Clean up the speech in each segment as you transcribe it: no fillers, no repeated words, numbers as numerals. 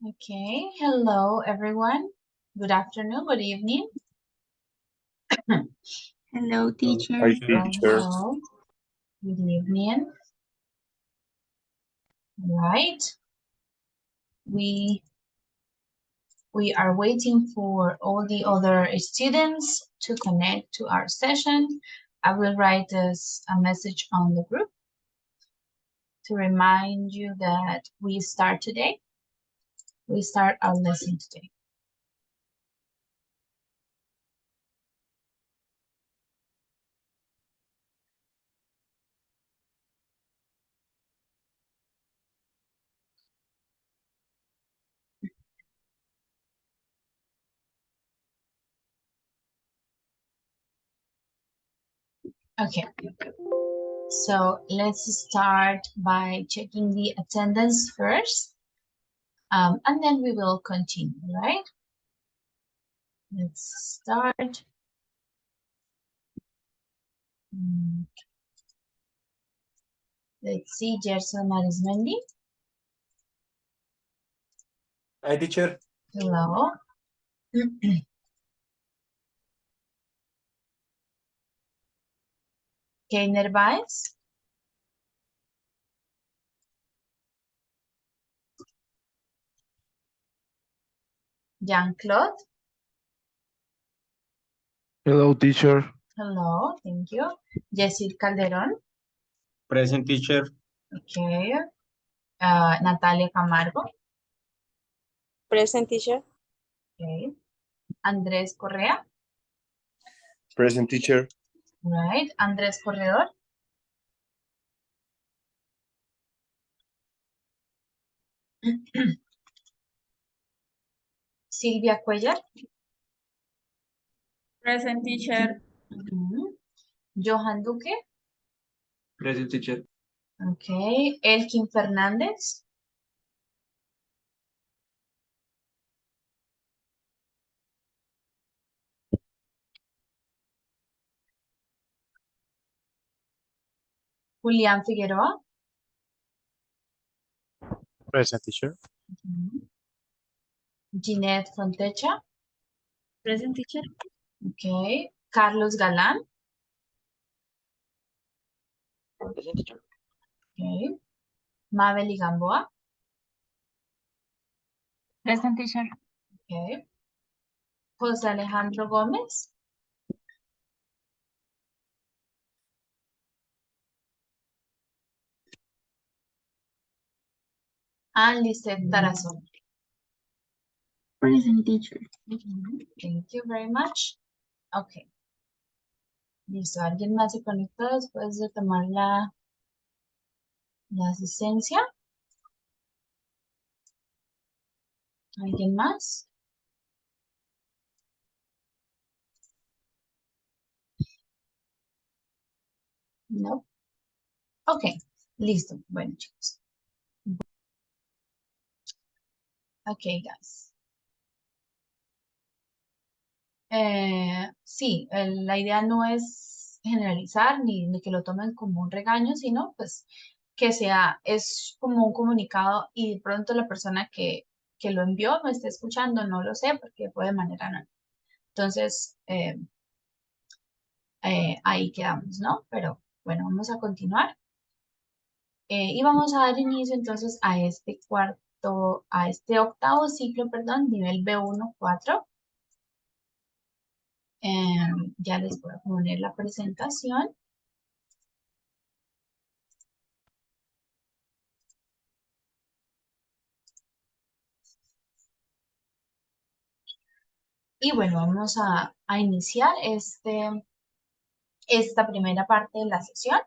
Okay, hello everyone. Good afternoon, good evening. Hello, teacher. Hi, teacher. Hello. Good evening. Right. We are waiting for all the other students to connect to our session. I will write us a message on the group to remind you that we start today. We start our lesson today. Okay. So let's start by checking the attendance first. And then we will continue, right? Let's start. Let's see, Gerson Marismendi. Hi, teacher. Hello. Keiner Baez. Jean-Claude. Hello, teacher. Hello, thank you. Jessit Calderon. Present, teacher. Okay. Natalia Camargo. Present, teacher. Okay. Andrés Correa. Present, teacher. Right. Andrés Corredor. Silvia Cuellar. Present, teacher. Johan Duque. Present, teacher. Okay. Elkin Fernández. Julián Figueroa. Present, teacher. Ginette Fontecha. Present, teacher. Okay. Carlos Galán. Present, teacher. Okay. Mabel Gamboa. Present, teacher. Okay. José Alejandro Gómez. And Lisette Tarazón. Present, teacher. Thank you very much. Okay. Listo. ¿Alguien más se conectó después de tomar la asistencia? ¿Alguien más? No. Ok. Listo. Bueno, chicos. Ok, guys. Sí, la idea no es generalizar ni que lo tomen como un regaño, sino pues que es como un comunicado y de pronto la persona que lo envió me esté escuchando, no lo sé, porque fue de manera anónima. Entonces, ahí quedamos, ¿no? Pero bueno, vamos a continuar. Y vamos a dar inicio entonces a este octavo ciclo, perdón, nivel B1.4. Ya les voy a poner la presentación. Y bueno, vamos a iniciar esta primera parte de la sesión.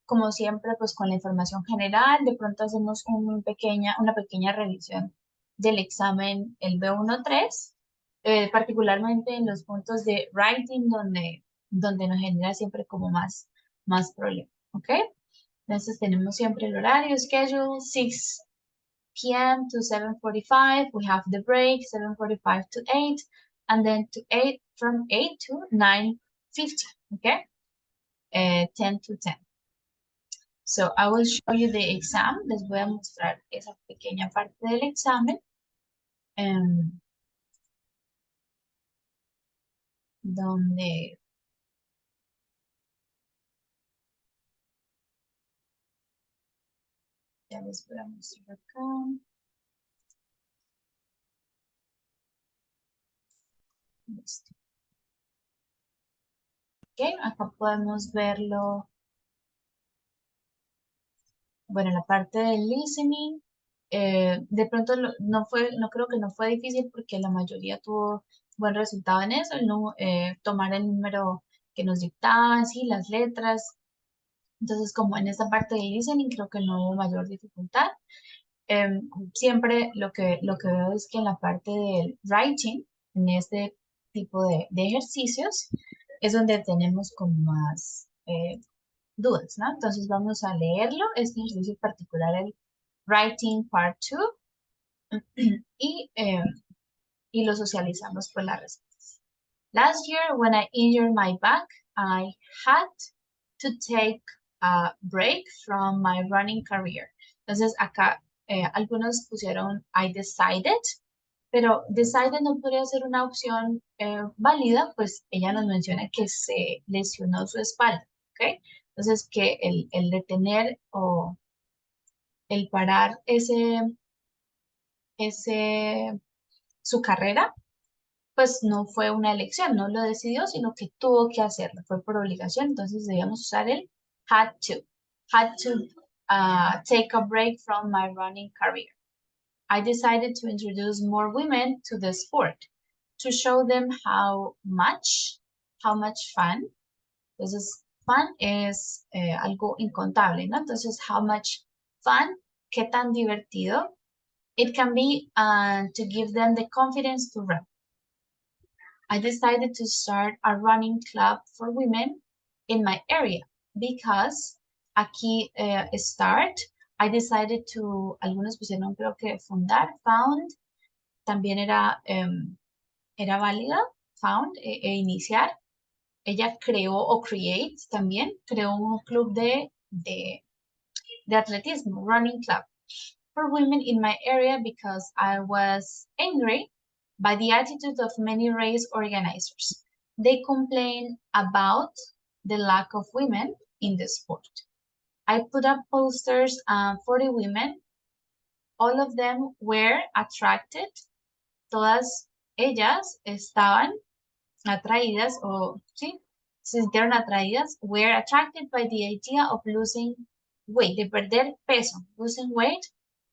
Como siempre, pues con la información general, de pronto hacemos una pequeña revisión del examen, el B1.3, particularmente en los puntos de writing, donde nos genera siempre como más problema, ¿ok? Entonces tenemos siempre el horario, schedule, 6 p.m. to 7:45. We have the break, 7:45 to 8, and then from 8 to 9:50, okay? 10 to 10. So I will show you the exam. Les voy a mostrar esa pequeña parte del examen. Donde ya les voy a mostrar acá. Listo. Ok, acá podemos verlo. Bueno, la parte del listening, de pronto no creo que no fue difícil porque la mayoría tuvo buen resultado en eso, tomar el número que nos dictaban, sí, las letras. Entonces, como en esta parte del listening, creo que no hubo mayor dificultad. Siempre lo que veo es que en la parte del writing, en este tipo de ejercicios, es donde tenemos como más dudas, ¿no? Entonces vamos a leerlo, este ejercicio en particular, el Writing Part 2, y, eh, y lo socializamos por las respuestas. Last year, when I injured my back, I had to take a break from my running career. Entonces acá algunos pusieron I decided, pero decided no podría ser una opción válida, pues ella nos menciona que se lesionó su espalda, ¿ok? Entonces que el detener o el parar ese, su carrera, pues no fue una elección, no lo decidió, sino que tuvo que hacerlo, fue por obligación, entonces debíamos usar el had to take a break from my running career. I decided to introduce more women to the sport to show them how much fun. Entonces, fun es algo incontable, ¿no? Entonces, how much fun, qué tan divertido. It can be to give them the confidence to run. I decided to start a running club for women in my area because aquí start, I decided to, algunos pusieron creo que fundar, found, también era válida, found, iniciar. Ella creó o create también, creó un club de atletismo, running club, for women in my area because I was angry by the attitude of many race organizers. They complain about the lack of women in the sport. I put up posters for the women. All of them were attracted. Todas ellas estaban atraídas o sí, se sintieron atraídas, were attracted by the idea of losing weight, de perder peso, losing weight,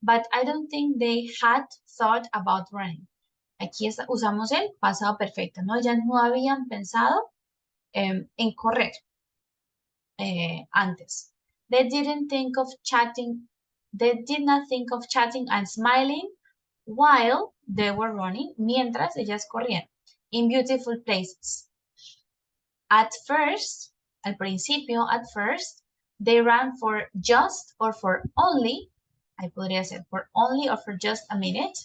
but I don't think they had thought about running. Aquí usamos el pasado perfecto, ¿no? Ya no habían pensado en correr antes. They didn't think of chatting, they did not think of chatting and smiling while they were running, mientras ellas corrían, in beautiful places. At first, al principio, at first, they ran for just or for only, I podría ser for only or for just a minute.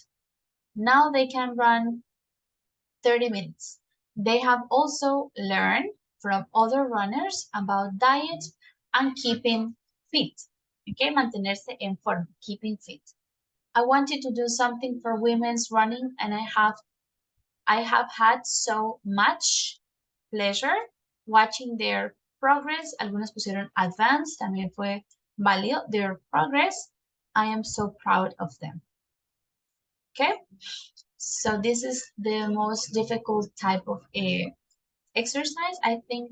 Now they can run 30 minutes. They have also learned from other runners about diet and keeping fit. Okay, mantenerse en forma, keeping fit. I wanted to do something for women's running and I have had so much pleasure watching their progress. Algunos pusieron advance, también fue válido. Their progress. I am so proud of them. Okay, so this is the most difficult type of exercise, I think,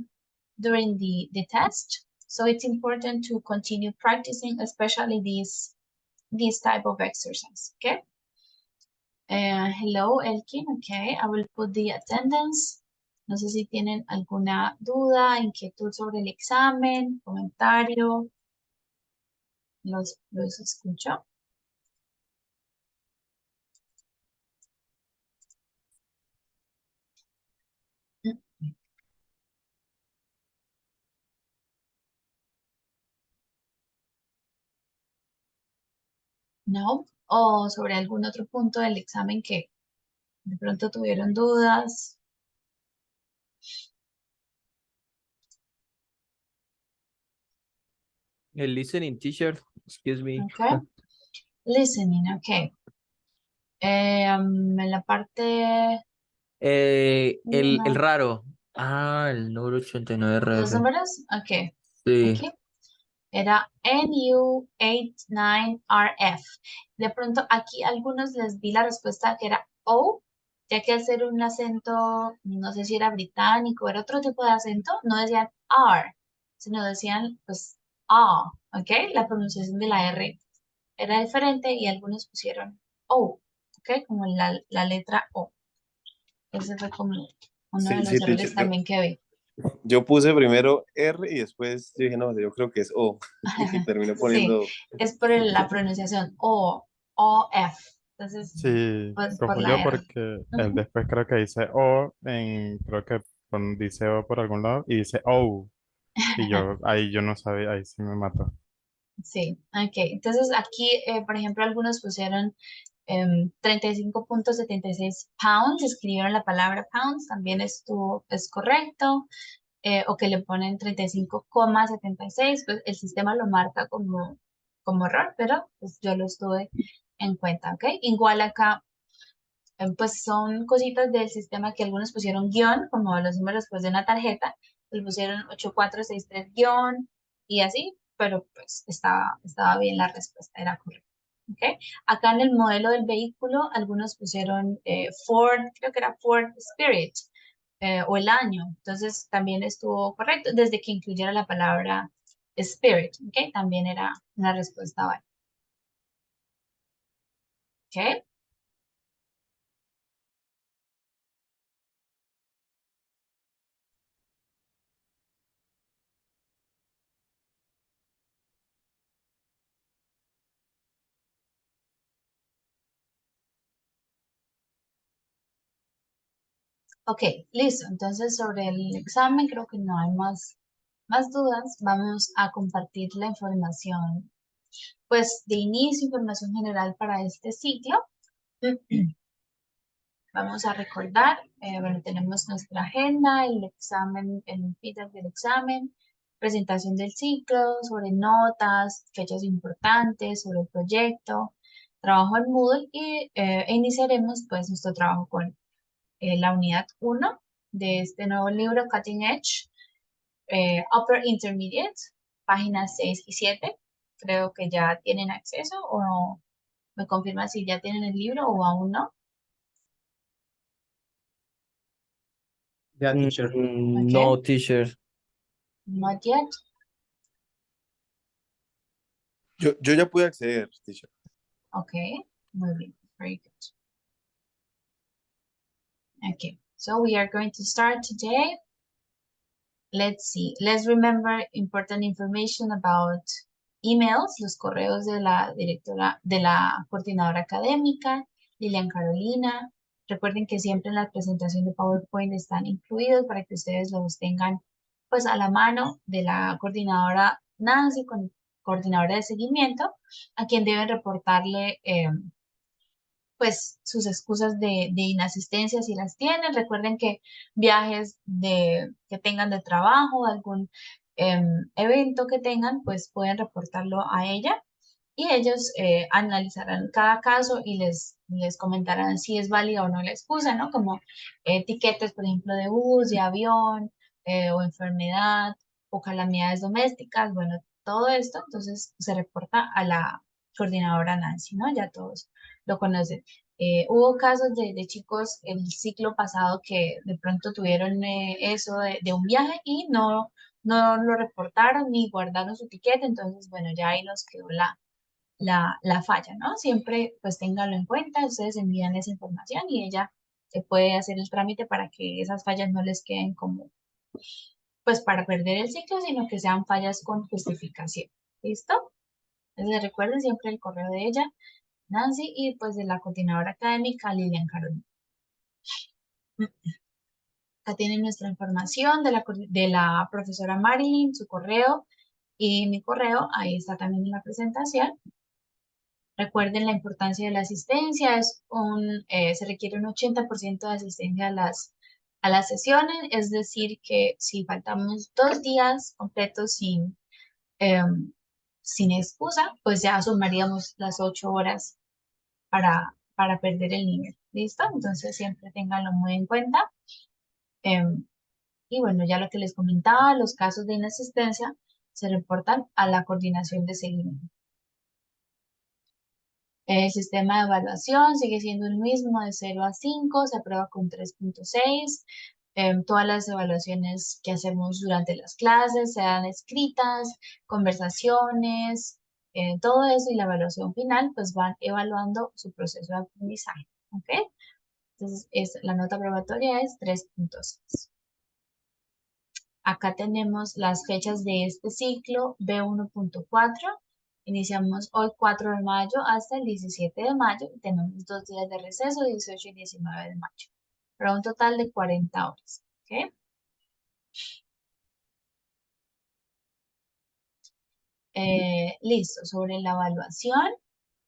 during the test. So it's important to continue practicing, especially this type of exercise. Okay. Hello, Elkin. Okay, I will put the attendance. No sé si tienen alguna duda, inquietud sobre el examen, comentario. Los escucho. ¿No? O sobre algún otro punto del examen que de pronto tuvieron dudas. El listening teacher, excuse me. Okay. Listening, okay. En la parte, El no, raro. Ah, el número los 89RF. números, okay. Sí. Aquí era NU89RF. De pronto aquí a algunos les vi la respuesta que era O, ya que al ser un acento, no sé si era británico, era otro tipo de acento, no decían R, sino decían pues A, ¿ok? La pronunciación de la R era diferente y algunos pusieron O, ¿ok? Como la letra O. Ese fue como uno de Sí, los sí, teacher. errores también que vi. Yo puse primero R y después yo dije, no, yo creo que es O. Y terminé Sí, poniendo. es por la pronunciación O, F. Entonces, Sí, pues por confundió la R. porque él Ujú. después creo que dice O, creo que dice O por algún lado y dice O. Y yo, ahí yo no sabía, ahí sí me mató. Sí, ok. Entonces aquí, por ejemplo, algunos pusieron 35.76 pounds, escribieron la palabra pounds, también es correcto. O que le ponen 35,76, pues el sistema lo marca como error, pero pues yo lo estuve en cuenta, ¿ok? Igual acá, pues son cositas del sistema que algunos pusieron guión, como los números pues, de una tarjeta, le pusieron 8463 guión y así, pero pues estaba bien la respuesta, era correcta. ¿Ok? Acá en el modelo del vehículo, algunos pusieron Ford, creo que era Ford Spirit, o el año, entonces también estuvo correcto, desde que incluyera la palabra Spirit, ¿ok? También era una respuesta válida. ¿Ok? Ok, listo. Entonces, sobre el examen, creo que no hay más dudas. Vamos a compartir la información, pues, de inicio, información general para este ciclo. Vamos a recordar, bueno, tenemos nuestra agenda, el examen, el feedback del examen, presentación del ciclo, sobre notas, fechas importantes, sobre el proyecto, trabajo en Moodle y iniciaremos, pues, nuestro trabajo con la unidad 1 de este nuevo libro, Cutting Edge, Upper Intermediate, páginas 6 y 7. Creo que ya tienen acceso o no. Me confirma si ya tienen el libro o aún no. Ya, teacher. Ok, No, teacher. not yet. Yo ya pude acceder, teacher. Ok, muy bien. Very good. Okay, so we are going to start today. Let's see. Let's remember important information about emails, los correos de la directora, de la coordinadora académica, Lilian Carolina. Recuerden que siempre en la presentación de PowerPoint están incluidos para que ustedes los tengan pues a la mano de la coordinadora Nancy, coordinadora de seguimiento, a quien deben reportarle pues sus excusas de inasistencia si las tienen. Recuerden que viajes que tengan de trabajo, algún evento que tengan, pues pueden reportarlo a ella y ellos analizarán cada caso y les comentarán si es válida o no la excusa, ¿no? Como etiquetas, por ejemplo, de bus, de avión, o enfermedad, o calamidades domésticas, bueno, todo esto, entonces se reporta a la coordinadora Nancy, ¿no? Ya todos lo conocen. Hubo casos de chicos el ciclo pasado que de pronto tuvieron eso de un viaje y no lo reportaron ni guardaron su etiqueta, entonces, bueno, ya ahí nos quedó la falla, ¿no? Siempre pues ténganlo en cuenta, ustedes envían esa información y ella se puede hacer el trámite para que esas fallas no les queden como pues para perder el ciclo, sino que sean fallas con justificación. ¿Listo? Entonces recuerden siempre el correo de ella, Nancy, y pues de la coordinadora académica, Lilian Carolina. Acá tienen nuestra información de la profesora Marilyn, su correo y mi correo, ahí está también en la presentación. Recuerden la importancia de la asistencia, se requiere un 80% de asistencia a las sesiones, es decir, que si faltamos 2 días completos sin sin excusa, pues ya sumaríamos las 8 horas para perder el nivel. ¿Listo? Entonces siempre ténganlo muy en cuenta. Em, y bueno, ya lo que les comentaba, los casos de inasistencia se reportan a la coordinación de seguimiento. El sistema de evaluación sigue siendo el mismo de 0 a 5, se aprueba con 3.6. Todas las evaluaciones que hacemos durante las clases, sean escritas, conversaciones, todo eso y la evaluación final, pues van evaluando su proceso de aprendizaje. ¿Ok? Entonces, la nota probatoria es 3.6. Acá tenemos las fechas de este ciclo B1.4. Iniciamos hoy 4 de mayo hasta el 17 de mayo y tenemos 2 días de receso, 18 y 19 de mayo, para un total de 40 horas. ¿Ok? Listo, sobre la evaluación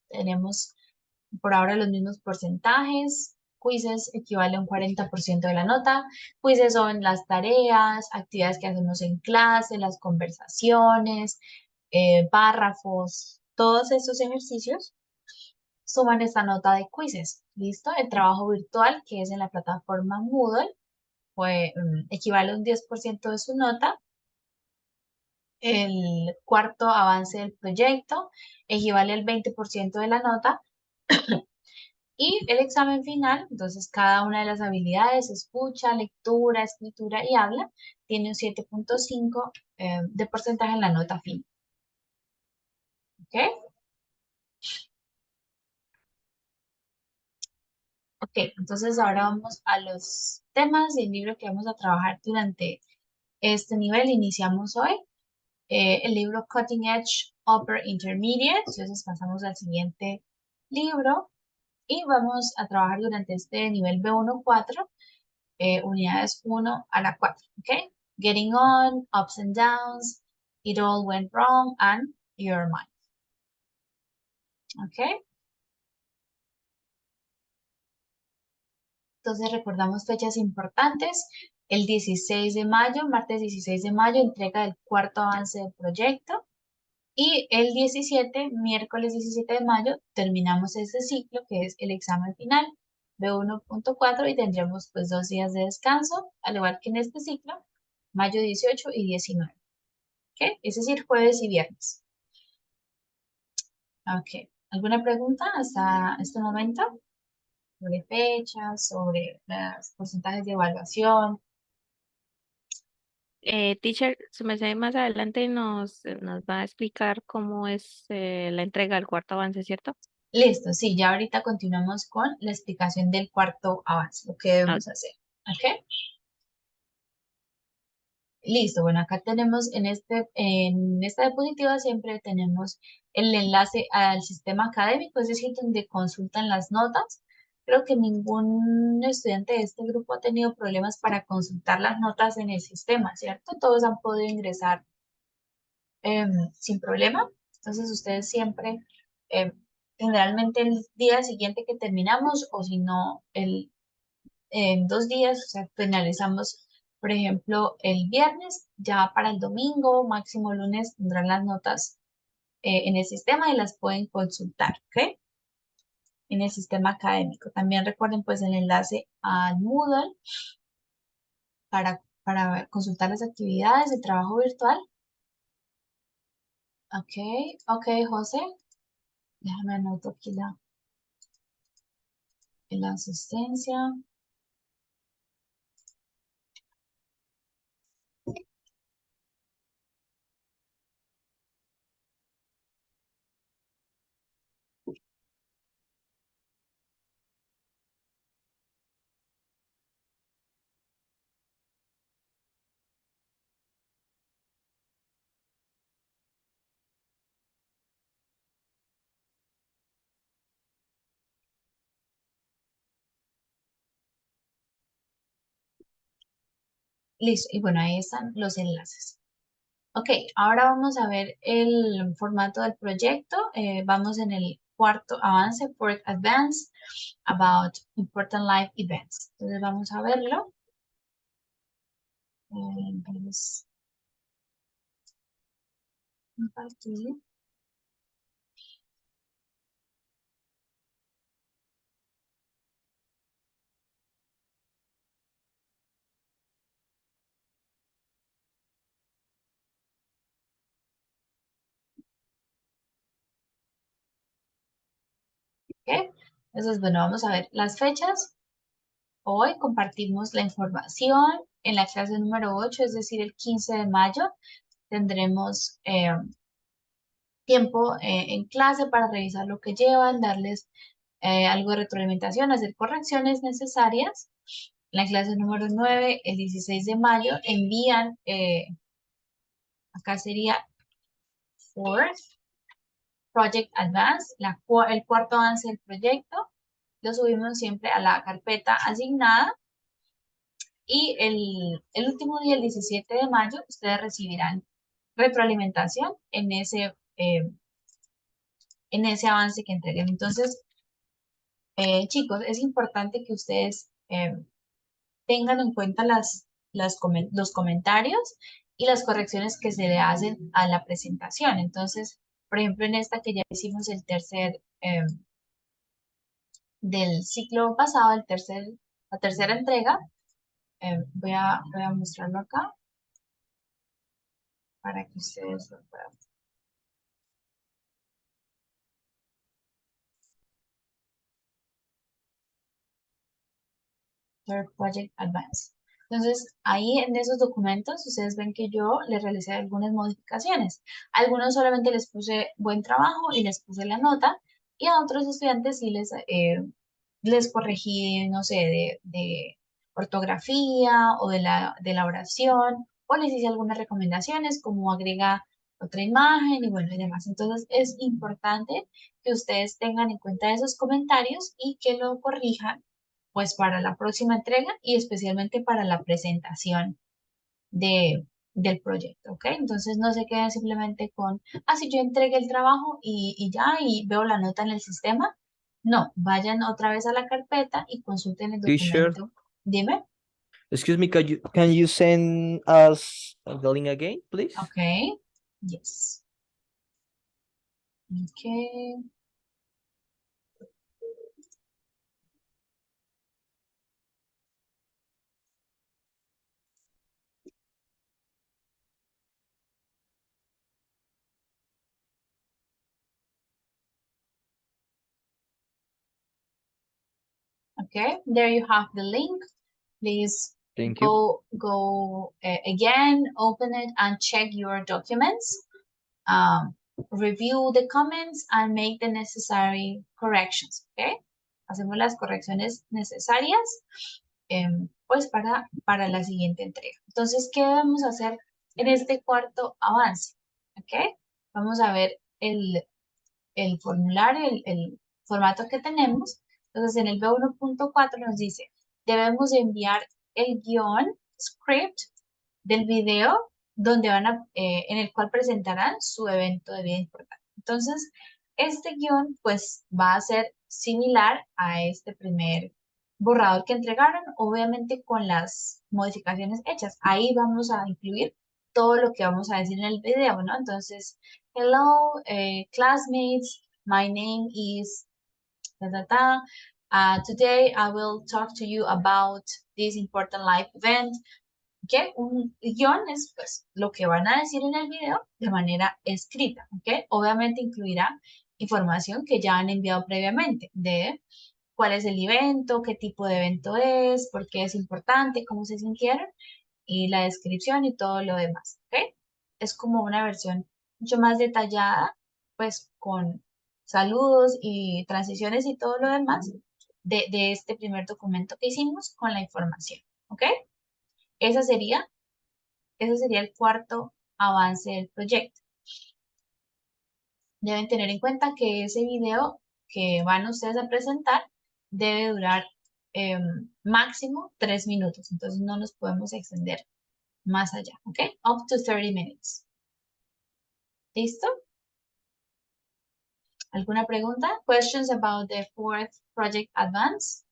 tenemos por ahora los mismos porcentajes. Quizzes equivale a un 40% de la nota. Quizzes son las tareas, actividades que hacemos en clase, las conversaciones, párrafos, todos estos ejercicios suman esta nota de quizzes. ¿Listo? El trabajo virtual, que es en la plataforma Moodle, pues, equivale a un 10% de su nota. El cuarto avance del proyecto equivale al 20% de la nota. Y el examen final, entonces cada una de las habilidades, escucha, lectura, escritura y habla, tiene un 7.5 de porcentaje en la nota final. ¿Ok? Ok, entonces ahora vamos a los temas del libro que vamos a trabajar durante este nivel. Iniciamos hoy el libro Cutting Edge Upper Intermediate. Entonces pasamos al siguiente libro y vamos a trabajar durante este nivel B1.4, unidades 1 a la 4. ¿Ok? Getting on, ups and downs, it all went wrong, and your mind. ¿Ok? Entonces recordamos fechas importantes. El 16 de mayo, martes 16 de mayo, entrega del cuarto avance del proyecto. Y el 17, miércoles 17 de mayo, terminamos este ciclo que es el examen final B1.4 y tendremos pues 2 días de descanso, al igual que en este ciclo, mayo 18 y 19. ¿Ok? Es decir, jueves y viernes. Ok. ¿Alguna pregunta hasta este momento? Sobre fechas, sobre los porcentajes de evaluación. Teacher, su merced más adelante nos va a explicar cómo es la entrega del cuarto avance, ¿cierto? Listo, sí, ya ahorita continuamos con la explicación del cuarto avance, lo que Ah, debemos hacer. ¿Ok? Listo, bueno, acá tenemos en esta diapositiva siempre tenemos el enlace al sistema académico, es decir, donde consultan las notas. Creo que ningún estudiante de este grupo ha tenido problemas para consultar las notas en el sistema, ¿cierto? Todos han podido ingresar sin problema. Entonces ustedes siempre, em, generalmente el día siguiente que terminamos o si no, en 2 días, o sea, finalizamos, por ejemplo, el viernes, ya para el domingo, máximo lunes, tendrán las notas en el sistema y las pueden consultar, ¿ok? En el sistema académico. También recuerden pues el enlace al Moodle para consultar las actividades de trabajo virtual. Ok, ok, José. Déjame anoto aquí la asistencia. Listo, y bueno, ahí están los enlaces. Ok, ahora vamos a ver el formato del proyecto. Vamos en el cuarto avance, Fourth Advance, about important life events. Entonces vamos a verlo. Entonces, compartir. ¿Ok? Entonces, bueno, vamos a ver las fechas. Hoy compartimos la información en la clase número 8, es decir, el 15 de mayo. Tendremos tiempo en clase para revisar lo que llevan, darles algo de retroalimentación, hacer correcciones necesarias. En la clase número 9, el 16 de mayo, envían, acá sería Fourth Project Advance, el cuarto avance del proyecto. Lo subimos siempre a la carpeta asignada. Y el último día, el 17 de mayo, ustedes recibirán retroalimentación en ese avance que entreguen. Entonces, chicos, es importante que ustedes tengan en cuenta los comentarios y las correcciones que se le hacen a la presentación. Entonces, por ejemplo, en esta que ya hicimos el tercer del ciclo pasado, la tercera entrega, voy a mostrarlo acá para que ustedes lo puedan. Third Project Advance. Entonces, ahí en esos documentos, ustedes ven que yo les realicé algunas modificaciones. A algunos solamente les puse buen trabajo y les puse la nota, y a otros estudiantes sí les corregí, no sé, de ortografía o de la oración, o les hice algunas recomendaciones como agrega otra imagen y bueno, y demás. Entonces, es importante que ustedes tengan en cuenta esos comentarios y que lo corrijan pues para la próxima entrega y especialmente para la presentación del proyecto, ¿ok? Entonces no se queden simplemente con, si yo entregué el trabajo y ya, y veo la nota en el sistema. No, vayan otra vez a la carpeta y consulten el Teacher, documento. Dime, excuse me, can you send us the link again, please? ok, yes, ok, okay, there you have the link. Please Thank you. go again, open it and check your documents. Review the comments and make the necessary corrections, ¿ok? Hacemos las correcciones necesarias, pues para la siguiente entrega. Entonces, ¿qué debemos hacer en este cuarto avance? ¿Ok? Vamos a ver el formulario, el formato que tenemos. Entonces, en el B1.4 nos dice, debemos enviar el guión, script, del video en el cual presentarán su evento de vida importante. Entonces, este guión pues va a ser similar a este primer borrador que entregaron, obviamente con las modificaciones hechas. Ahí vamos a incluir todo lo que vamos a decir en el video, ¿no? Entonces, hello, classmates, my name is ta, ta, ta. Today I will talk to you about this important life event. ¿Ok? Un guión es pues lo que van a decir en el video de manera escrita, ¿ok? Obviamente incluirá información que ya han enviado previamente de cuál es el evento, qué tipo de evento es, por qué es importante, cómo se sintieron y la descripción y todo lo demás, ¿ok? Es como una versión mucho más detallada, pues con saludos y transiciones y todo lo demás de este primer documento que hicimos con la información, ¿ok? Esa sería Ese sería el cuarto avance del proyecto. Deben tener en cuenta que ese video que van ustedes a presentar debe durar máximo 3 minutos. Entonces no nos podemos extender más allá, ¿ok? Up to 30 minutes. ¿Listo? ¿Alguna pregunta? Questions about the fourth project advance?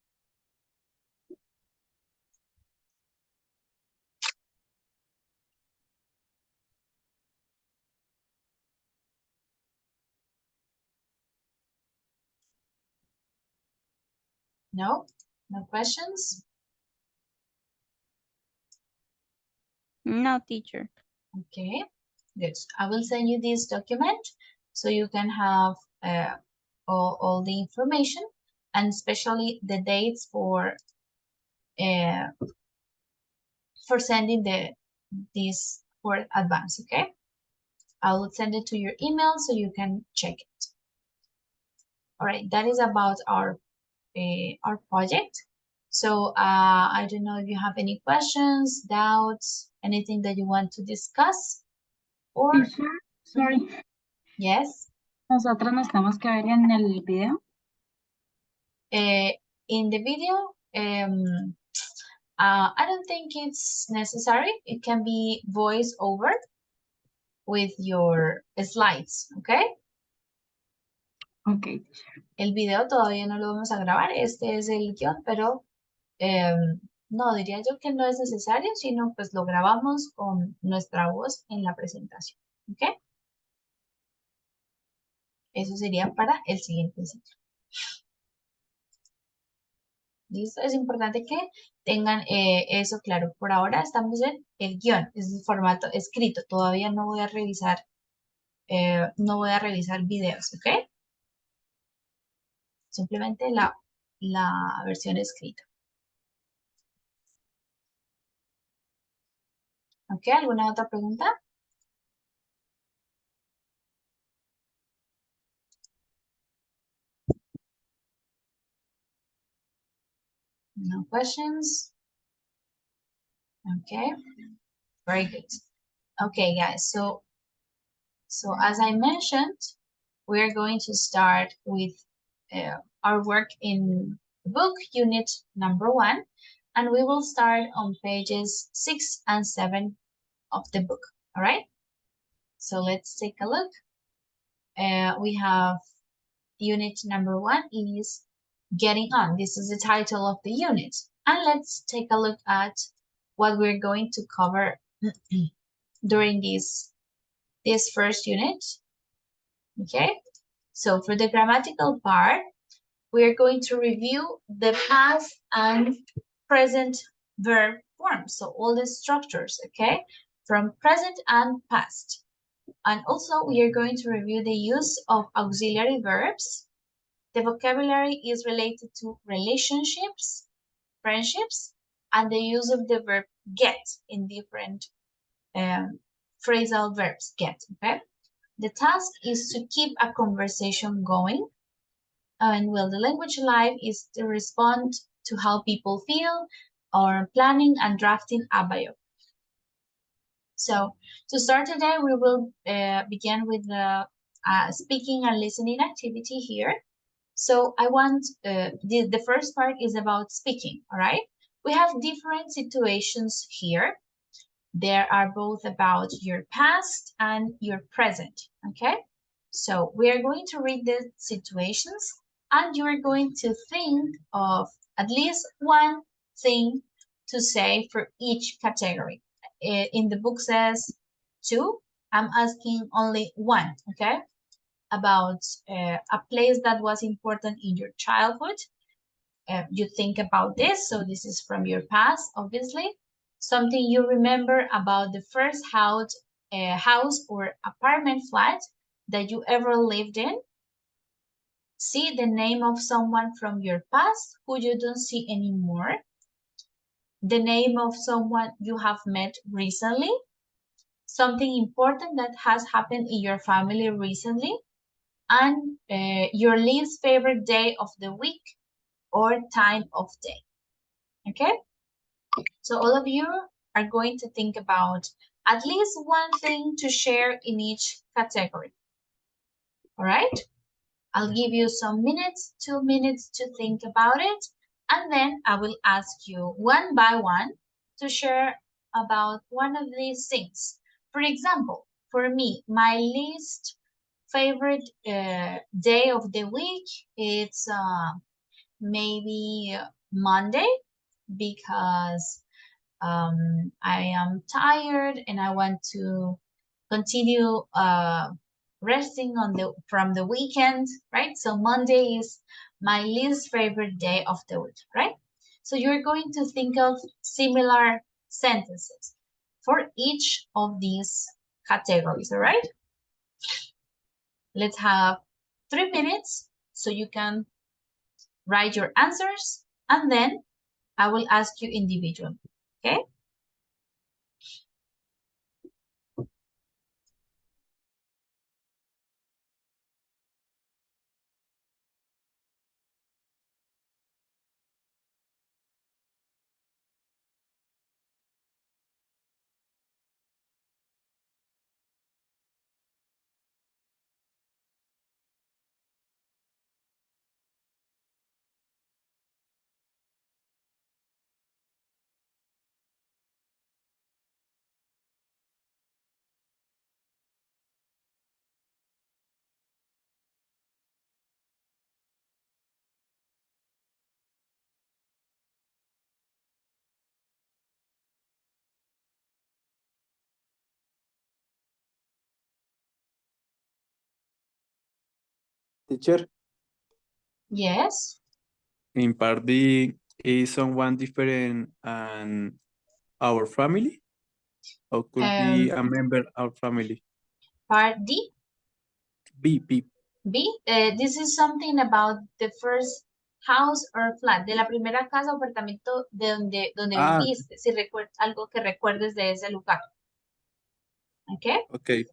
No? No questions? No, teacher. Okay, good. I will send you this document so you can have all the information, and especially the dates for sending this for advance. Okay, I will send it to your email so you can check it. All right, that is about our project. So I don't know if you have any questions, doubts, anything that you want to discuss, or Teacher, sorry, yes. nosotros nos tenemos que ver en el video. In the video, I don't think it's necessary. It can be voice over with your slides, okay? Ok, El video todavía no lo vamos a grabar, este es el guión, pero no, diría yo que no es necesario, sino pues lo grabamos con nuestra voz en la presentación, ¿ok? Eso sería para el siguiente ciclo. ¿Listo? Es importante que tengan eso claro. Por ahora estamos en el guión, es el formato escrito. Todavía no voy a revisar, videos, ¿ok? Simplemente la versión escrita. ¿Ok? ¿Alguna otra pregunta? No questions? Okay, very good. Okay, guys, so as I mentioned, we are going to start with our work in book unit number 1, and we will start on pages 6 and 7 of the book, all right? So let's take a look. We have unit number 1 is Getting On. This is the title of the unit. And let's take a look at what we're going to cover during this first unit. Okay, so for the grammatical part, we are going to review the past and present verb forms. So all the structures, okay, from present and past. And also we are going to review the use of auxiliary verbs. The vocabulary is related to relationships, friendships, and the use of the verb get in different phrasal verbs, get, okay? The task is to keep a conversation going, and well, the language life is to respond to how people feel, or planning and drafting a bio. So to start today, we will begin with the speaking and listening activity here. So I want, the first part is about speaking, all right? We have different situations here. There are both about your past and your present, okay? So we are going to read the situations, and you are going to think of at least one thing to say for each category. In the book says 2, I'm asking only 1, okay? About a place that was important in your childhood. You think about this, so this is from your past, obviously. Something you remember about the first house or apartment flat that you ever lived in. See the name of someone from your past who you don't see anymore. The name of someone you have met recently. Something important that has happened in your family recently. And your least favorite day of the week or time of day. Okay? So all of you are going to think about at least one thing to share in each category. All right? I'll give you some minutes, 2 minutes to think about it, and then I will ask you one by one to share about one of these things. For example, for me, my least favorite day of the week, it's maybe Monday, because I am tired and I want to continue resting from the weekend, right? So Monday is my least favorite day of the week, right? So you're going to think of similar sentences for each of these categories, all right? Let's have 3 minutes so you can write your answers, and then I will ask you individually, okay? Teacher, Yes. in part B, is someone different and our family? Or could be a member of our family? Part D, B. B, this is something about the first house or flat, de la primera casa o apartamento de donde Ah, viviste, si recuerdas algo que recuerdes de ese lugar. ¿Ok? okay.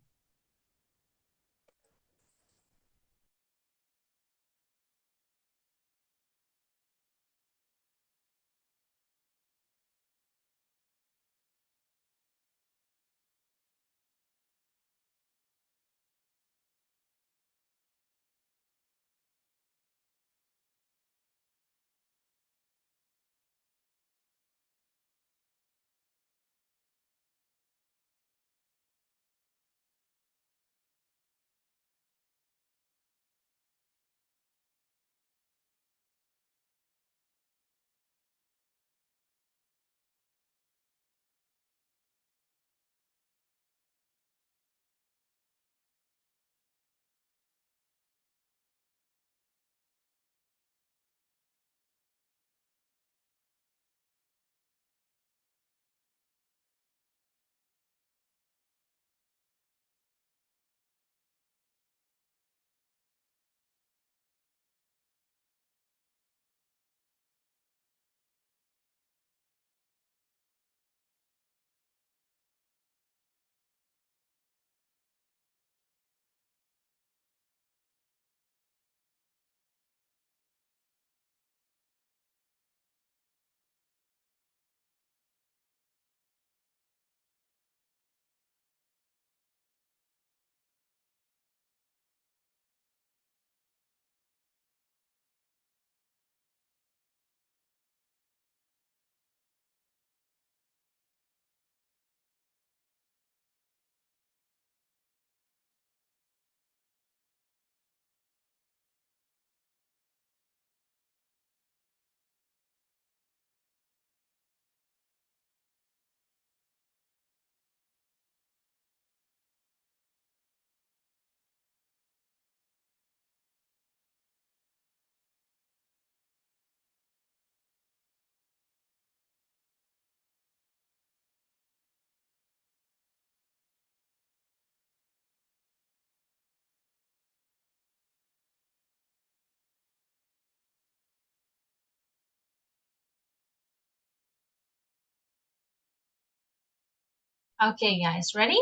Okay, guys, ready?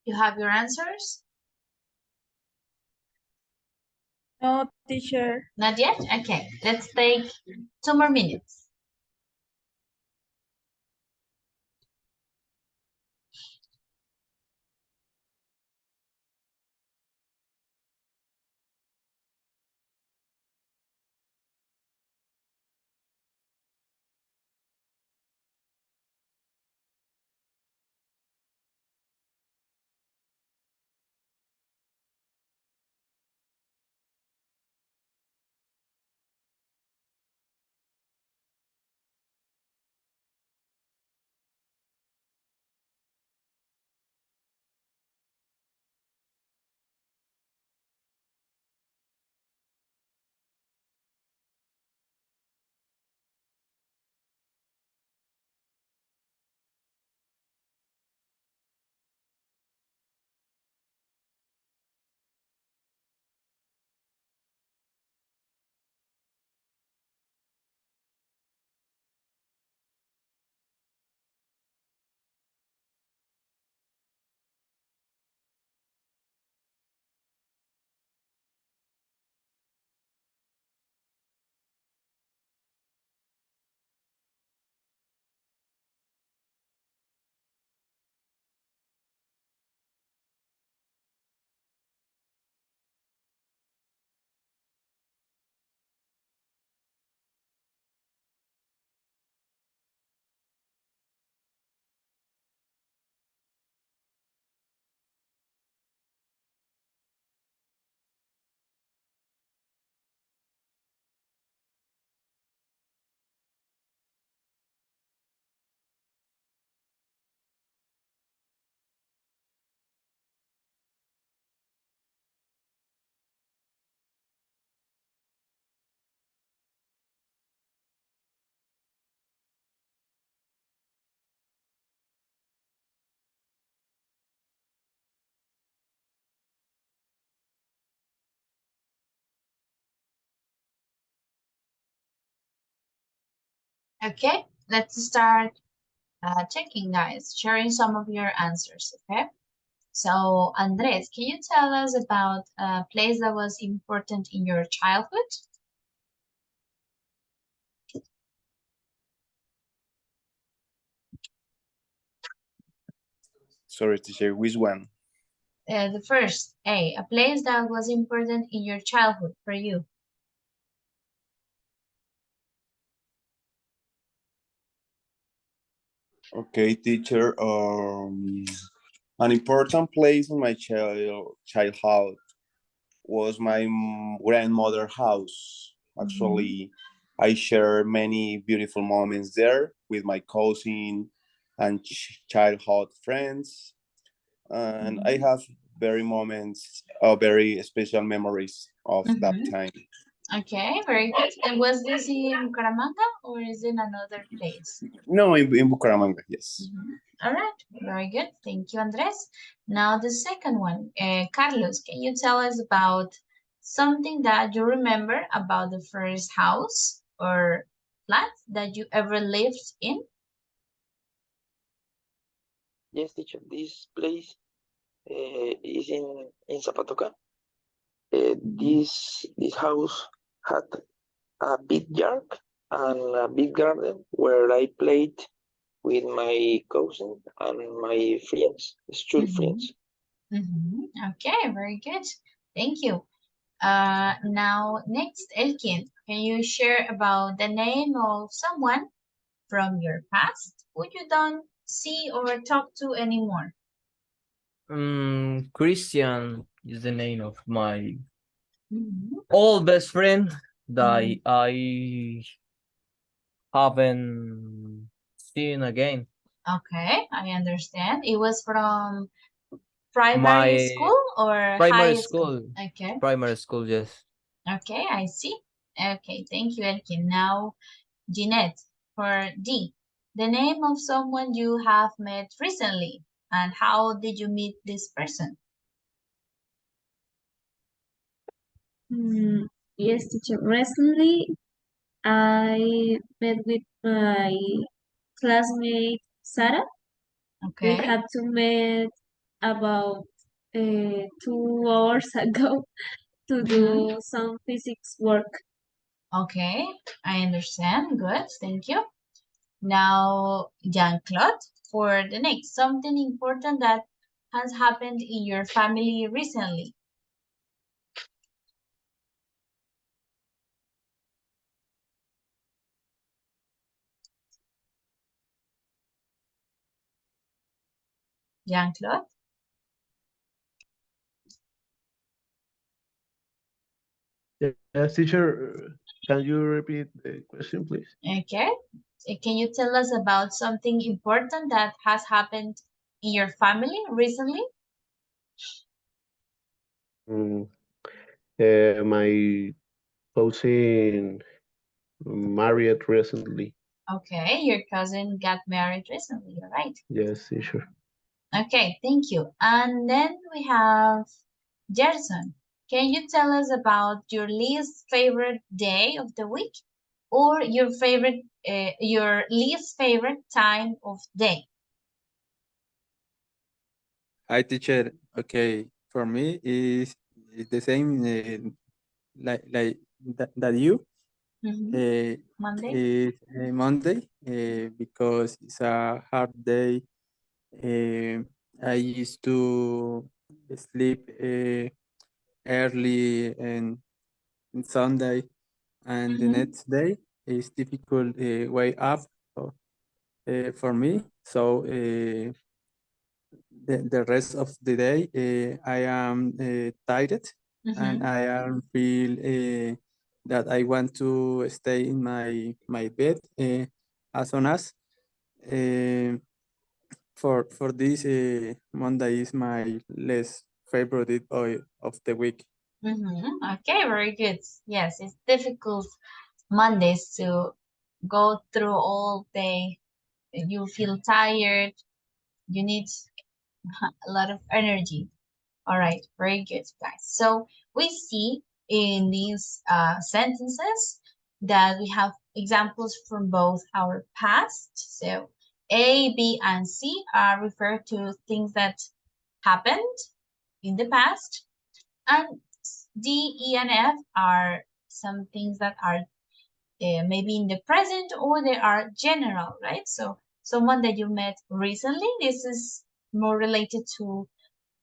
You have your answers? No, teacher. Not yet? Okay, let's take 2 more minutes. Okay, let's start checking, guys, sharing some of your answers. Okay, so Andres, can you tell us about a place that was important in your childhood? Sorry, teacher, which one? The first, a place that was important in your childhood for you. Okay, teacher. An important place in my childhood was my grandmother's house. Actually, I share many beautiful moments there with my cousin and childhood friends, and I have very special memories of that Mhm. time. Okay, very good. And was this in Bucaramanga or is it another place? No, in Bucaramanga, yes. All right, very good. Thank you, Andres. Now the second one, Carlos, can you tell us about something that you remember about the first house or flat that you ever lived in? Yes, teacher. This place is in Zapatoca. This house had a big yard and a big garden where I played with my cousin and my friends, school friends. Okay, very good. Thank you. Now next, Elkin, can you share about the name of someone from your past who you don't see or talk to anymore? Christian is the name of my Mhm. old best friend that Mhm. I haven't seen again. Okay, I understand. It was from primary My school or primary high school? school, Okay, primary school, yes. okay, I see. Okay, thank you, Elkin. Now, Jeanette, for D, the name of someone you have met recently, and how did you meet this person? Yes, teacher. Recently, I met with my classmate Sarah. We Okay, had to meet about 2 hours ago to do some physics work. okay, I understand. Good, thank you. Now, Jean-Claude, for the next, something important that has happened in your family recently. Jean-Claude, Yes, teacher, can you repeat the question, please? okay. Can you tell us about something important that has happened in your family recently? Mm, my cousin married recently. Okay, your cousin got married recently, all right? Yes, teacher. Okay, thank you. And then we have Gerson. Can you tell us about your least favorite day of the week or your least favorite time of day? Hi, teacher. Okay, for me is the same like that you. Monday? Is Monday because it's a hard day. I used to sleep early and Sunday, and the next day is difficult way up for me. So the rest of the day I am tired and I am feel that I want to stay in my bed as soon as uh, for this Monday is my less favorite of the week. Okay, very good. Yes, it's difficult Mondays to go through all day. You feel tired. You need a lot of energy. All right, very good, guys. So we see in these sentences that we have examples from both our past. So A, B, and C are referred to things that happened in the past. And D, E, and F are some things that are maybe in the present, or they are general, right? So someone that you met recently, this is more related to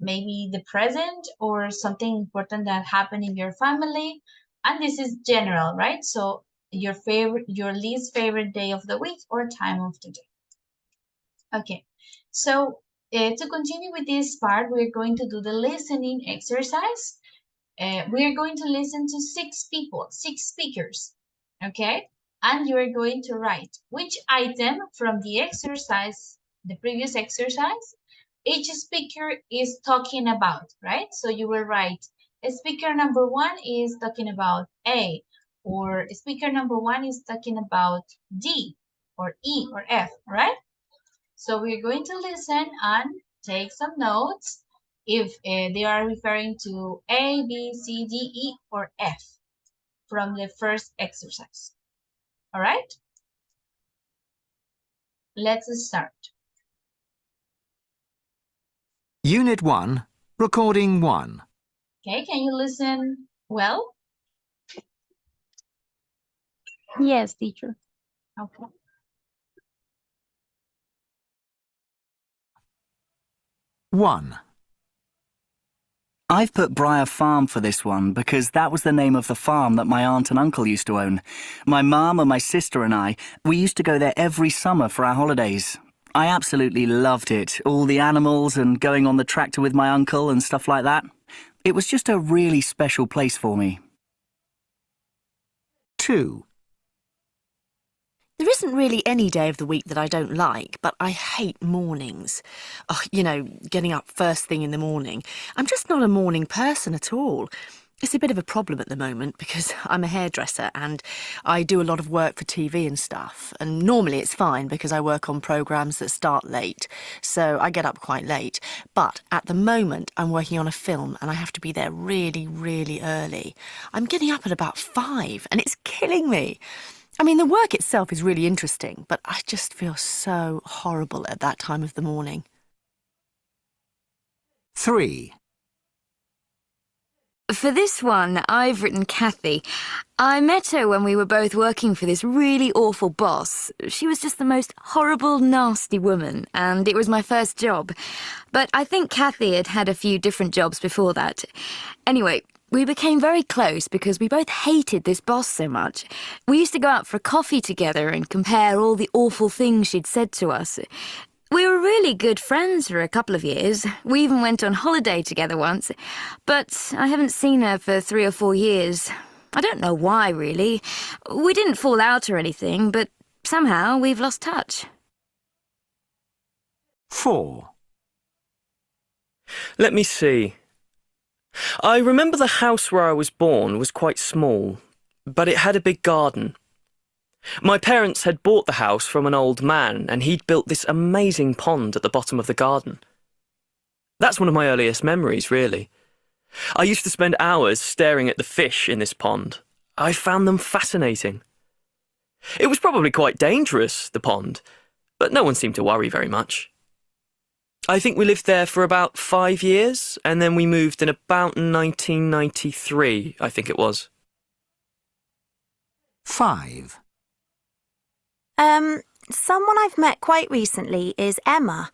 maybe the present or something important that happened in your family. And this is general, right? So your least favorite day of the week or time of the day. Okay, so to continue with this part, we're going to do the listening exercise. We are going to listen to 6 people, 6 speakers, okay? And you are going to write which item from the exercise, the previous exercise, each speaker is talking about, right? So you will write, speaker number 1 is talking about A, or speaker number 1 is talking about D, or E, or F, right? So we're going to listen and take some notes if they are referring to A, B, C, D, E, or F from the first exercise. All right? Let's start. Unit 1, Recording 1. Okay, can you listen well? Yes, teacher. Okay. 1. I've put Briar Farm for this one because that was the name of the farm that my aunt and uncle used to own. My mum and my sister and I, we used to go there every summer for our holidays. I absolutely loved it, all the animals and going on the tractor with my uncle and stuff like that. It was just a really special place for me. 2. There isn't really any day of the week that I don't like, but I hate mornings. Oh, you know, getting up first thing in the morning. I'm just not a morning person at all. It's a bit of a problem at the moment because I'm a hairdresser and I do a lot of work for TV and stuff. And normally it's fine because I work on programmes that start late, so I get up quite late. But at the moment I'm working on a film and I have to be there really, really early. I'm getting up at about 5 and it's killing me. I mean, the work itself is really interesting, but I just feel so horrible at that time of the morning. 3. For this one, I've written Kathy. I met her when we were both working for this really awful boss. She was just the most horrible, nasty woman, and it was my first job. But I think Kathy had had a few different jobs before that. Anyway, we became very close because we both hated this boss so much. We used to go out for a coffee together and compare all the awful things she'd said to us. We were really good friends for a couple of years. We even went on holiday together once. But I haven't seen her for 3 or 4 years. I don't know why, really. We didn't fall out or anything, but somehow we've lost touch. 4. Let me see. I remember the house where I was born was quite small, but it had a big garden. My parents had bought the house from an old man, and he'd built this amazing pond at the bottom of the garden. That's one of my earliest memories, really. I used to spend hours staring at the fish in this pond. I found them fascinating. It was probably quite dangerous, the pond, but no one seemed to worry very much. I think we lived there for about 5 years, and then we moved in about 1993, I think it was. 5. Someone I've met quite recently is Emma.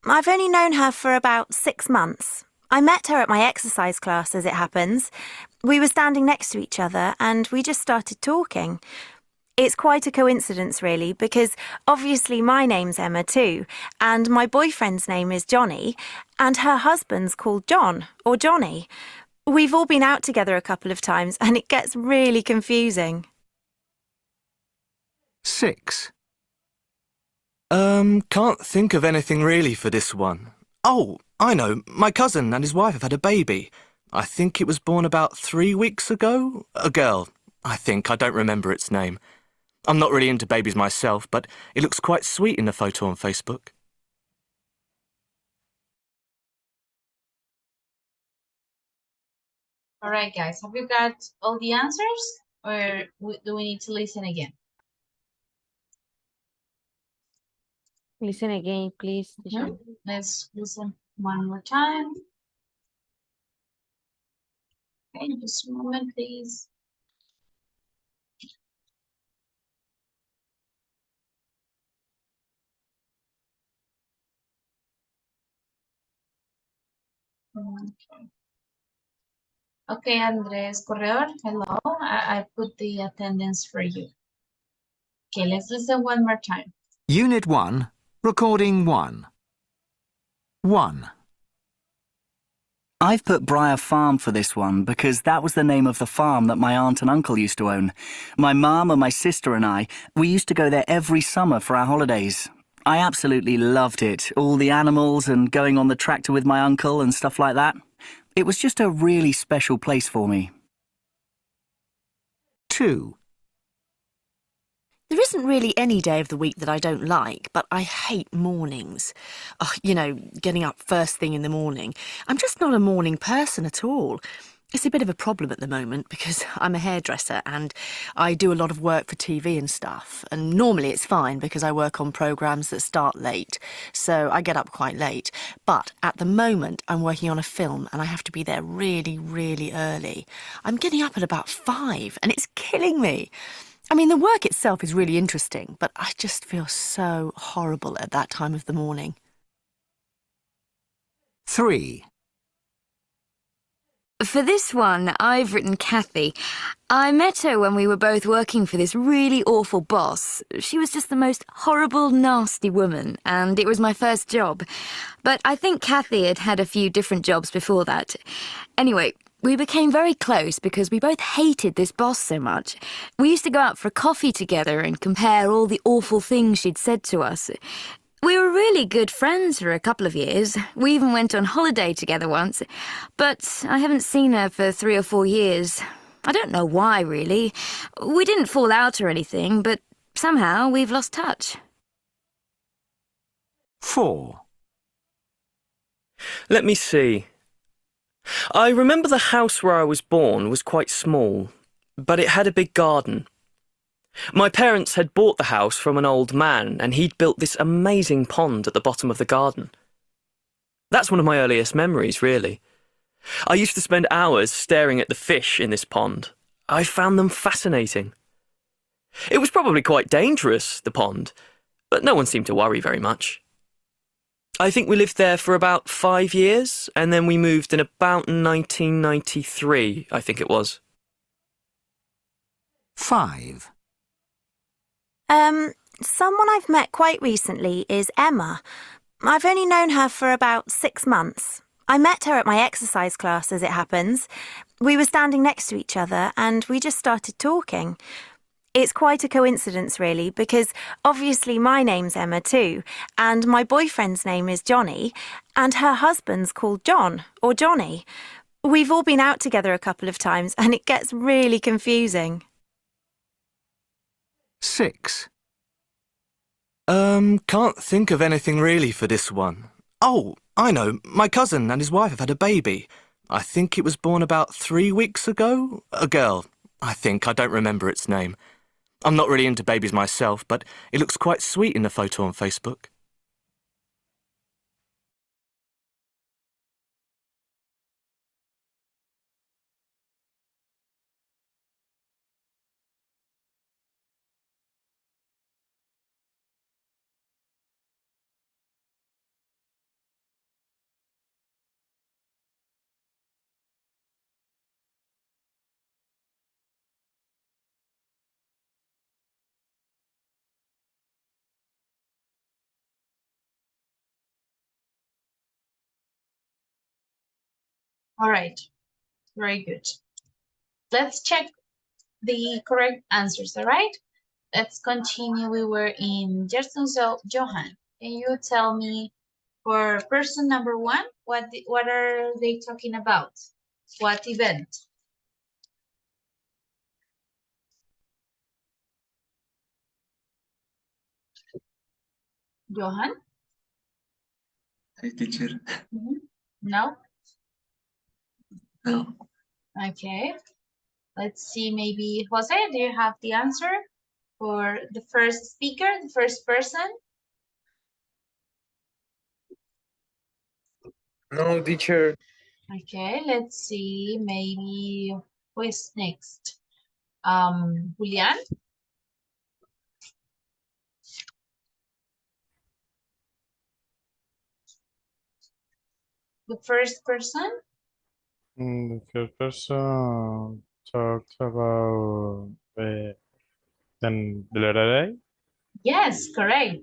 I've only known her for about 6 months. I met her at my exercise class, as it happens. We were standing next to each other and we just started talking. It's quite a coincidence, really, because obviously my name's Emma too, and my boyfriend's name is Johnny, and her husband's called John, or Johnny. We've all been out together a couple of times and it gets really confusing. 6. Can't think of anything really for this one. Oh, I know. My cousin and his wife have had a baby. I think it was born about 3 weeks ago. A girl, I think. I don't remember its name. I'm not really into babies myself, but it looks quite sweet in the photo on Facebook. All right, guys, have you got all the answers? or do we need to listen again? Listen again, please, teacher. Let's listen one more time. Okay, just a moment, please. Okay. Okay, Andres Corredor, hello. I put the attendance for you. Okay, let's listen one more time. Unit 1, Recording 1. 1. I've put Briar Farm for this one because that was the name of the farm that my aunt and uncle used to own. My mum and my sister and I, we used to go there every summer for our holidays. I absolutely loved it, all the animals and going on the tractor with my uncle and stuff like that. It was just a really special place for me. 2. There isn't really any day of the week that I don't like, but I hate mornings. Oh, you know, getting up first thing in the morning. I'm just not a morning person at all. It's a bit of a problem at the moment because I'm a hairdresser and I do a lot of work for TV and stuff. And normally it's fine because I work on programmes that start late, so I get up quite late. But at the moment I'm working on a film and I have to be there really, really early. I'm getting up at about 5 and it's killing me. I mean, the work itself is really interesting, but I just feel so horrible at that time of the morning. 3. For this one, I've written Kathy. I met her when we were both working for this really awful boss. She was just the most horrible, nasty woman, and it was my first job. But I think Kathy had had a few different jobs before that. Anyway, we became very close because we both hated this boss so much. We used to go out for coffee together and compare all the awful things she'd said to us. We were really good friends for a couple of years. We even went on holiday together once. But I haven't seen her for 3 or 4 years. I don't know why, really. We didn't fall out or anything, but somehow we've lost touch. 4. Let me see. I remember the house where I was born was quite small, but it had a big garden. My parents had bought the house from an old man, and he'd built this amazing pond at the bottom of the garden. That's one of my earliest memories, really. I used to spend hours staring at the fish in this pond. I found them fascinating. It was probably quite dangerous, the pond, but no one seemed to worry very much. I think we lived there for about 5 years, and then we moved in about 1993, I think it was. 5. Someone I've met quite recently is Emma. I've only known her for about 6 months. I met her at my exercise class, as it happens. We were standing next to each other and we just started talking. It's quite a coincidence, really, because obviously my name's Emma too, and my boyfriend's name is Johnny, and her husband's called John, or Johnny. We've all been out together a couple of times and it gets really confusing. 6. Can't think of anything really for this one. Oh, I know. My cousin and his wife have had a baby. I think it was born about 3 weeks ago. A girl, I think. I don't remember its name. I'm not really into babies myself, but it looks quite sweet in the photo on Facebook. All right, very good. Let's check the correct answers, all right? Let's continue. We were in Gerson. So, Johan, can you tell me for person number 1, what are they talking about? What event? Johan? Hey, teacher. No? No. Okay. Let's see, maybe Jose, do you have the answer for the first speaker, the first person? No, teacher. Okay, let's see, maybe who is next? Julian? The first person? The first person talks about the letter A. Yes, correct.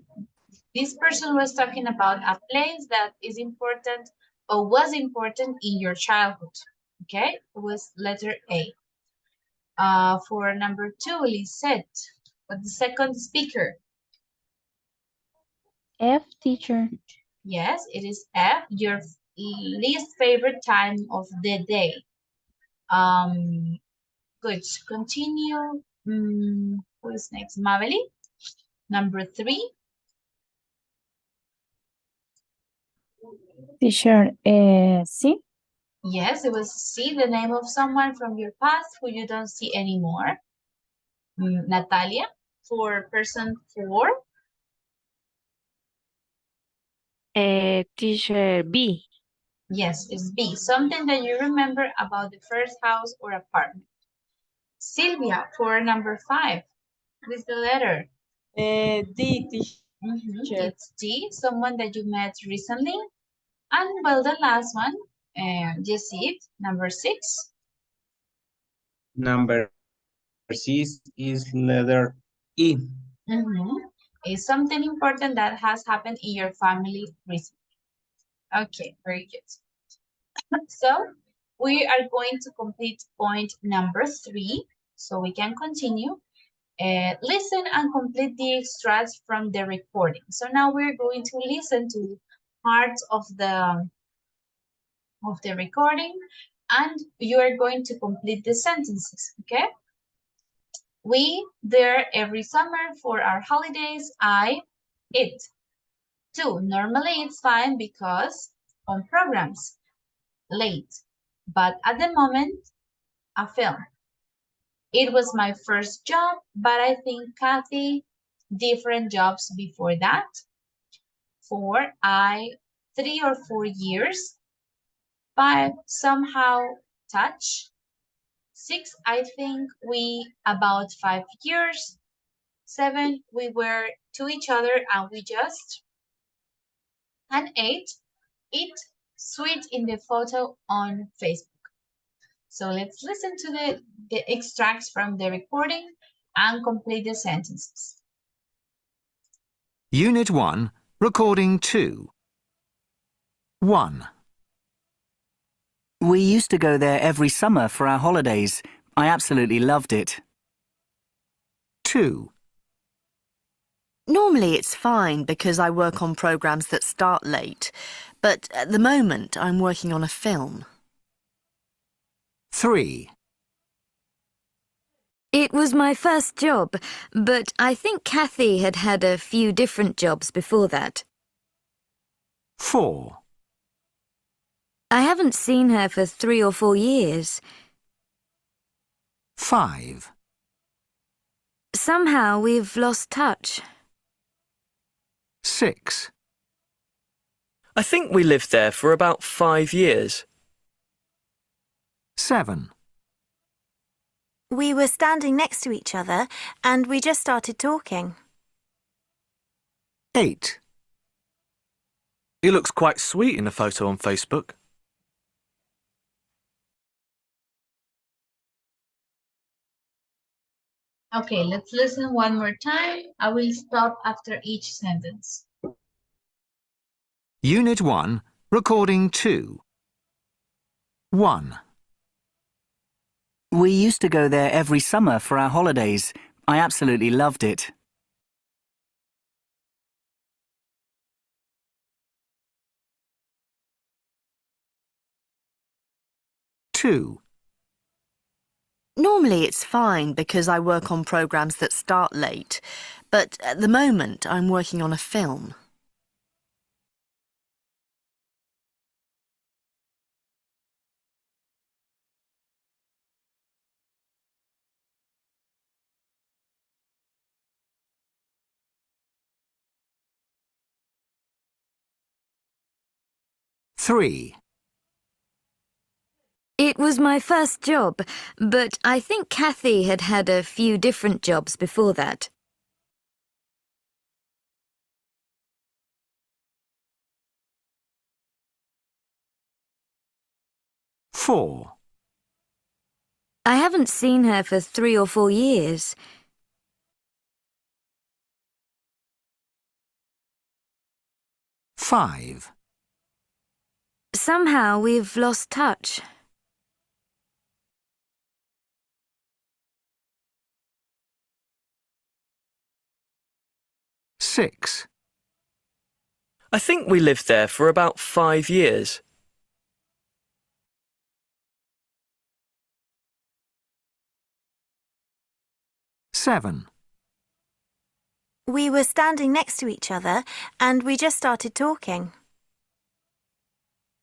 This person was talking about a place that is important or was important in your childhood. Okay, it was letter A. For number 2, Lisette, what the second speaker? F, teacher. Yes, it is F, your least favorite time of the day. Good. Continue. Who is next? Maveli, number 3. Teacher, C. Yes, it was C, the name of someone from your past who you don't see anymore. Natalia, for person 4. Teacher, B. Yes, it's B, something that you remember about the first house or apartment. Sylvia, for number 5. What is the letter? D, teacher. It's D, someone that you met recently. And well, the last one, Jessie, number 6. Number 6 is letter E. Is something important that has happened in your family recently. Okay, very good. So we are going to complete point number 3, so we can continue. Listen and complete the extracts from the recording. So now we're going to listen to parts of the recording, and you are going to complete the sentences, okay? We there every summer for our holidays. It. 2. Normally it's fine because on programs. Late. But at the moment, a film. It was my first job, but I think Kathy, different jobs before that. 4. 3 or 4 years. 5. Somehow touch. 6. I think we about 5 years. 7. We were to each other and we just. And 8. It sweet in the photo on Facebook. So let's listen to the extracts from the recording and complete the sentences. Unit 1, Recording 2. 1. We used to go there every summer for our holidays. I absolutely loved it. 2. Normally it's fine because I work on programs that start late, but at the moment I'm working on a film. 3. It was my first job, but I think Kathy had had a few different jobs before that. 4. I haven't seen her for 3 or 4 years. 5. Somehow we've lost touch. 6. I think we lived there for about 5 years. 7. We were standing next to each other and we just started talking. 8. He looks quite sweet in a photo on Facebook. Okay, let's listen one more time. I will stop after each sentence. Unit 1, Recording 2. 1. We used to go there every summer for our holidays. I absolutely loved it. 2. Normally it's fine because I work on programs that start late, but at the moment I'm working on a film. 3. It was my first job, but I think Kathy had had a few different jobs before that. 4. I haven't seen her for 3 or 4 years. 5. Somehow we've lost touch. 6. I think we lived there for about 5 years. 7. We were standing next to each other and we just started talking.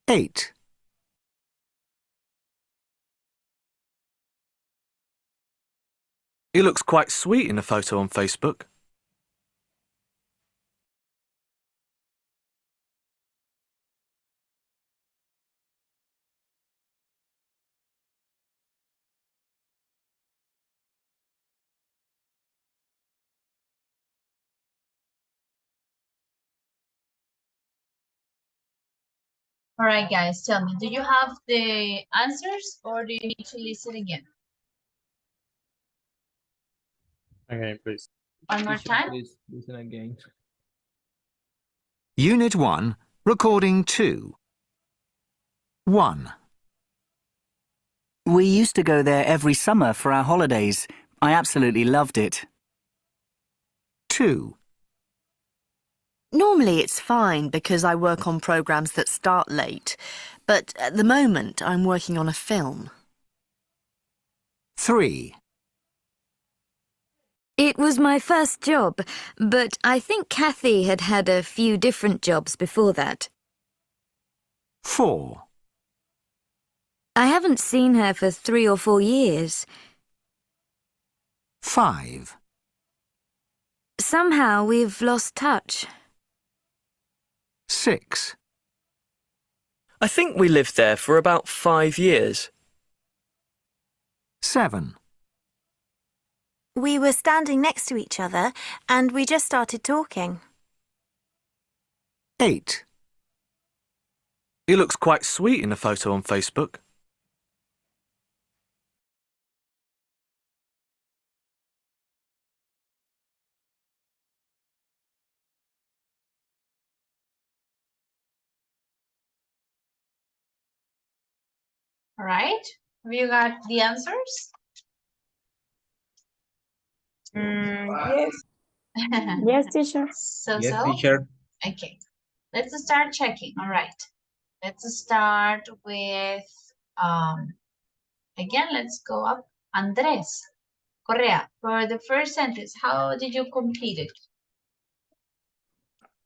8. He looks quite sweet in a photo on Facebook. 'All right, guys, tell me, do you have the answers or do you need to listen again? Again, please. One more Teacher, time? please listen again. Unit 1, Recording 2. 1. We used to go there every summer for our holidays. I absolutely loved it. 2. Normally it's fine because I work on programs that start late, but at the moment I'm working on a film. 3. It was my first job, but I think Kathy had had a few different jobs before that. 4. I haven't seen her for 3 or 4 years. 5. Somehow we've lost touch. 6. I think we lived there for about 5 years. 7. We were standing next to each other and we just started talking. 8. He looks quite sweet in a photo on Facebook. 'All right, have you got the answers? Yes. Yes, teacher. Yes, So? teacher. Okay, let's start checking. All right, let's start with, again, let's go up. Andres Correa, for the first sentence, how did you complete it?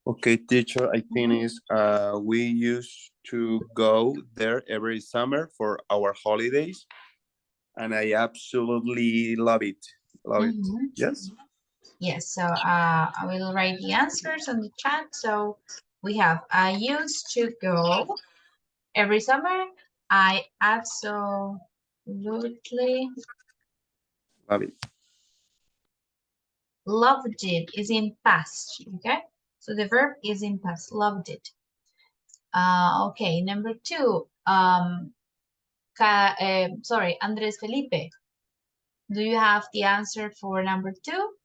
Okay, teacher, I think is we used to go there every summer for our holidays, and I absolutely love it. Love it. Yes. Yes, so I will write the answers on the chat. So we have, I used to go every summer. I absolutely Love it. loved it is in past, okay? So the verb is in past, loved it. Okay, number 2. Sorry, Andres Felipe. Do you have the answer for number 2?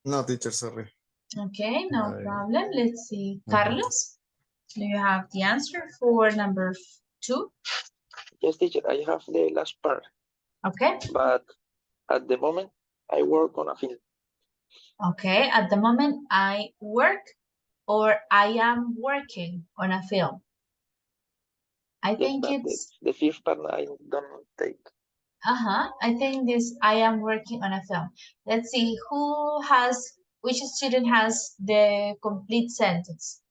No, teacher, sorry. Okay, no I- problem. Let's see. I have- Carlos, do you have the answer for number 2? Yes, teacher, I have the last part. Okay. But at the moment, I work on a film. Okay, at the moment I work or I am working on a film. I Yes, think but it's, the fifth part I don't take. I think this, I am working on a film. Let's see, which student has the complete sentence?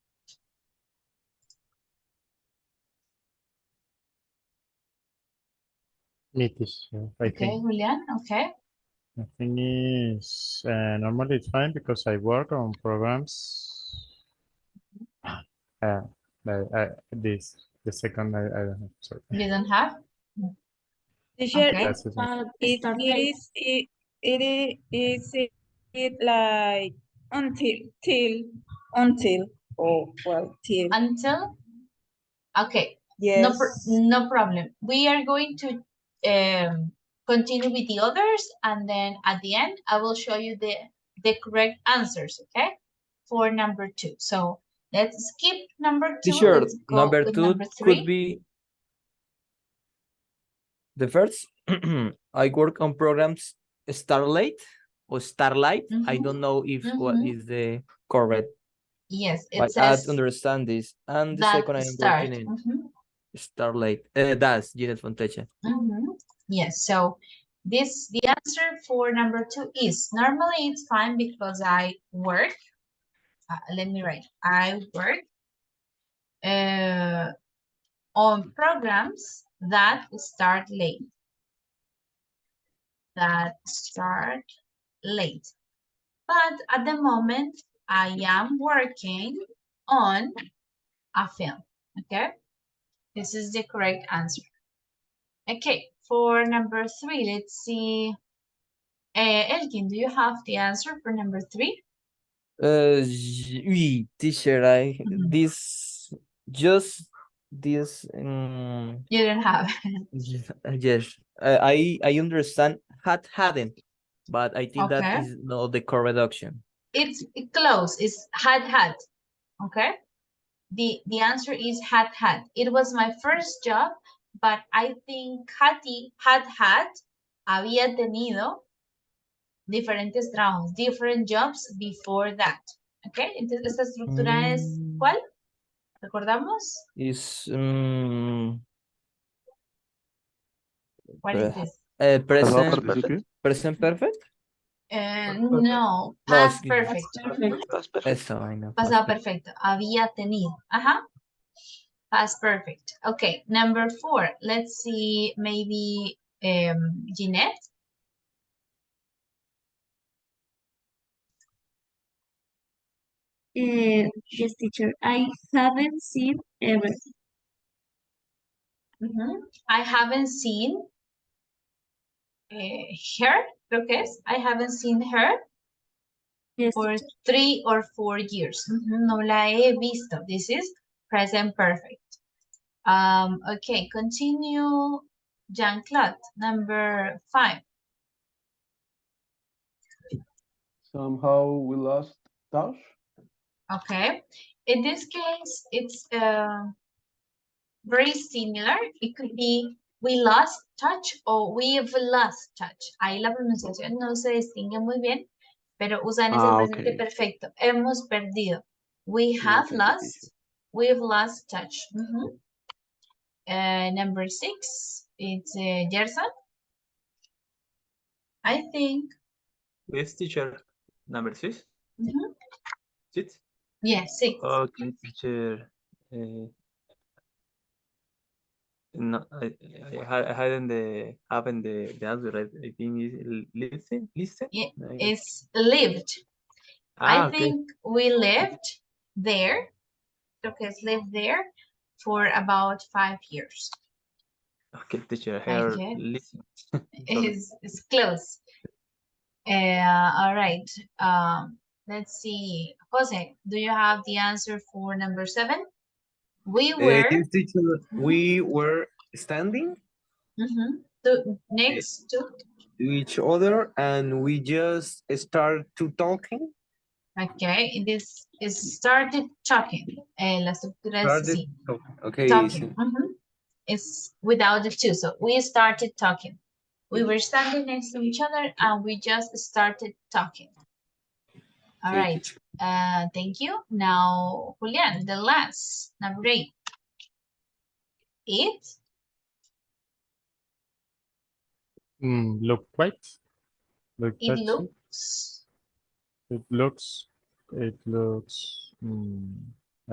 Me teacher, I Okay, think. Julian, okay. I think is normally it's fine because I work on programs. Uh, this the second I don't have. Sorry. You don't have? Teacher, Okay. That's it. it is it like until or well till Until? Okay. yes. No problem. We are going to continue with the others, and then at the end, I will show you the correct answers, okay? For number 2. So let's skip number 2. Teacher, Let's go number with 2 number could 3. be the first. I work on programs Starlight or Starlight. I don't know if what is the correct. Yes, it But I says understand this. And the that second I am start. working in Starlight. That's Unit Fontecha. Yes, so the answer for number 2 is normally it's fine because I work. Let me write. I work on programs that start late. But at the moment, I am working on a film. Okay, this is the correct answer. Okay, for number 3, let's see. Elgin, do you have the answer for number 3? Oui, teacher, this just this You don't have. yes. I understand hadn't, but I think that Okay. is not the correct option. It's close. It's had. Okay. The answer is had. It was my first job, but I think Hattie had había tenido diferentes trabajos, different jobs before that. Okay. Entonces, esta estructura es ¿cuál? ¿Recordamos? Is What is this? Present perfect? No, No, past perfect. Eso, I know. Pasado perfecto. Había tenido. Ajá. Past perfect. Okay, number 4. Let's see, maybe Jeanette. Yes, teacher. I haven't seen ever. I haven't seen her, creo que es. I haven't seen her for 3 or 4 years. No la he visto. This is present perfect. Okay, continue. Jean-Claude, number 5. Somehow we lost touch. Okay. In this case, it's very similar. It could be we lost touch o we've lost touch. Ahí la pronunciación no se distingue muy bien, pero usan ese presente perfecto. Hemos perdido. We have lost. We've lost touch. Number 6, it's Gerson. I think. Yes, teacher. Number 6? 6? Yes, 6. Okay, teacher. No, I hadn't haven't the answer. I think is listen. It's lived. I think we lived there. Okay, lived there for about 5 years. Okay, teacher. Here, Okay. listen. It's close. All right. Let's see. Jose, do you have the answer for number 7? We were. Yes, teacher. We were standing Next to each other, and we just start to talking. Okay, this is started talking. La estructura es así. Okay. Talking. It's without the two. So we started talking. We were standing next to each other and we just started talking. All right. Thank you. Now, Julian, the last, number 8. It Look right. It looks. It looks. I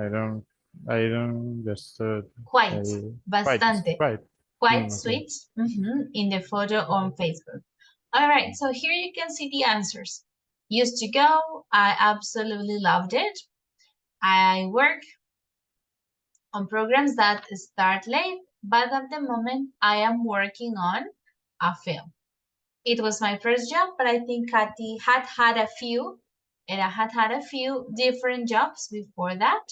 don't understand. Quite. Bastante. Quite. Quite okay. sweet in the photo on Facebook. All right, so here you can see the answers. Used to go, I absolutely loved it. I work on programs that start late, but at the moment I am working on a film. It was my first job, but I think Kathy had a few, and I had a few different jobs before that.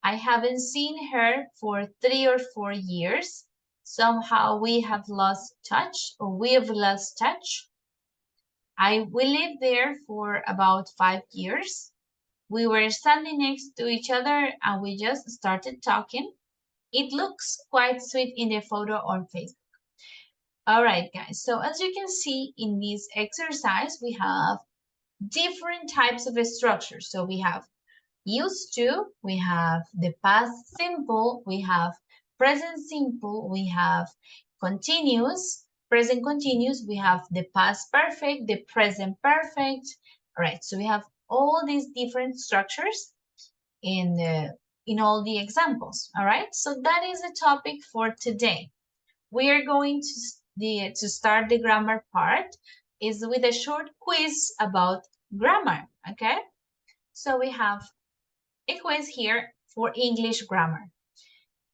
I haven't seen her for 3 or 4 years. Somehow we have lost touch, or we have lost touch. We lived there for about 5 years. We were standing next to each other and we just started talking. It looks quite sweet in the photo on Facebook. All right, guys. So as you can see in this exercise, we have different types of structures. So we have used to, we have the past simple, we have present simple, we have continuous, present continuous, we have the past perfect, the present perfect. All right, so we have all these different structures in all the examples. All right, so that is the topic for today. We are going to start the grammar part is with a short quiz about grammar. Okay, so we have a quiz here for English grammar.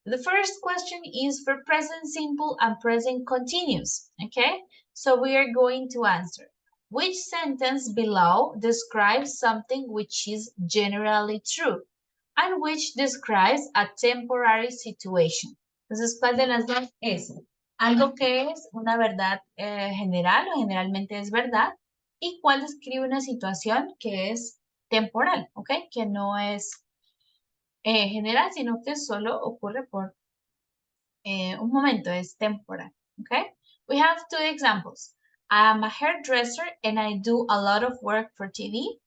The first question is for present simple and present continuous, okay? So we are going to answer. Which sentence below describes something which is generally true and which describes a temporary situation? Entonces, ¿cuál de las dos es? Algo que es una verdad general o generalmente es verdad y cuál describe una situación que es temporal, ¿ok? Que no es general, sino que solo ocurre por un momento, es temporal, okay? We have 2 examples. I'm a hairdresser and I do a lot of work for TV.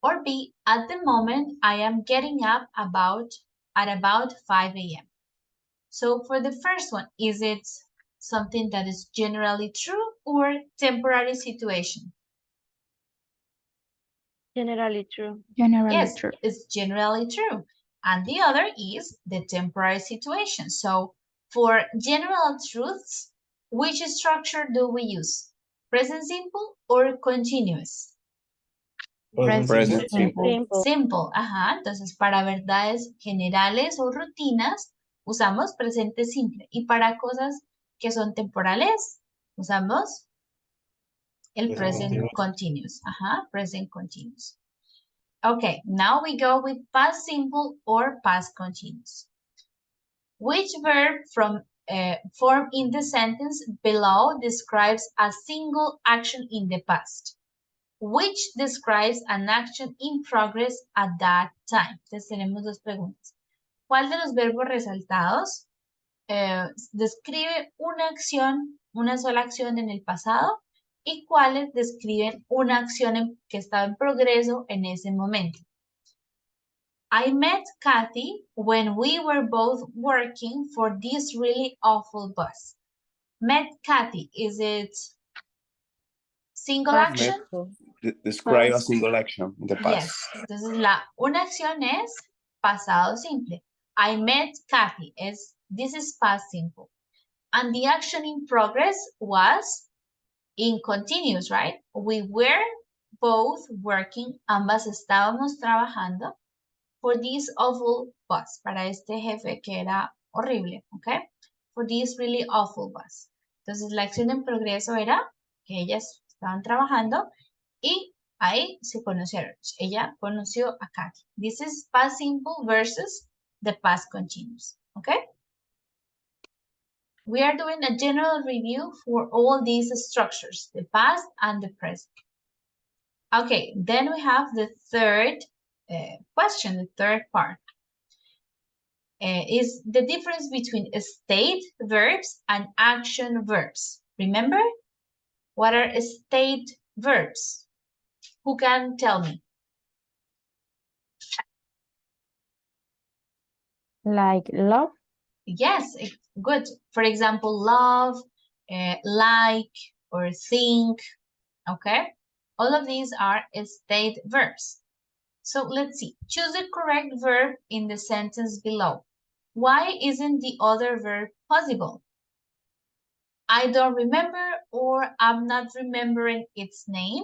Or B, at the moment, I am getting up at about 5 a.m. So for the first one, is it something that is generally true or temporary situation? Generally true. Yes, it's generally true. And the other is the temporary situation. So for general truths, which structure do we use? Present simple or continuous? Present simple. Simple, ajá. Entonces, para verdades generales o rutinas, usamos presente simple. Y para cosas que son temporales, usamos el present continuous. Ajá, present continuous. Okay, now we go with past simple or past continuous. Which verb from form in the sentence below describes a single action in the past? Which describes an action in progress at that time? Entonces tenemos 2 preguntas. ¿Cuál de los verbos resaltados describe una acción, una sola acción en el pasado? ¿Y cuáles describen una acción que estaba en progreso en ese momento? I met Kathy when we were both working for this really awful boss. Met Kathy, is it single action? Describe a single action in the past. Yes. Entonces, una acción es pasado simple. I met Kathy. This is past simple. And the action in progress was in continuous, right? We were both working, ambas estábamos trabajando for this awful boss, para este jefe que era horrible, ¿ok? For this really awful boss. Entonces, la acción en progreso era que ellas estaban trabajando y ahí se conocieron. Ella conoció a Kathy. This is past simple versus the past continuous, ¿ok? We are doing a general review for all these structures, the past and the present. Okay, then we have the third question, the third part. Is the difference between state verbs and action verbs. Remember? What are state verbs? Who can tell me? Like love? Yes, good. For example, love, like, or think, okay? All of these are state verbs. So let's see. Choose the correct verb in the sentence below. Why isn't the other verb possible? I don't remember or I'm not remembering its name.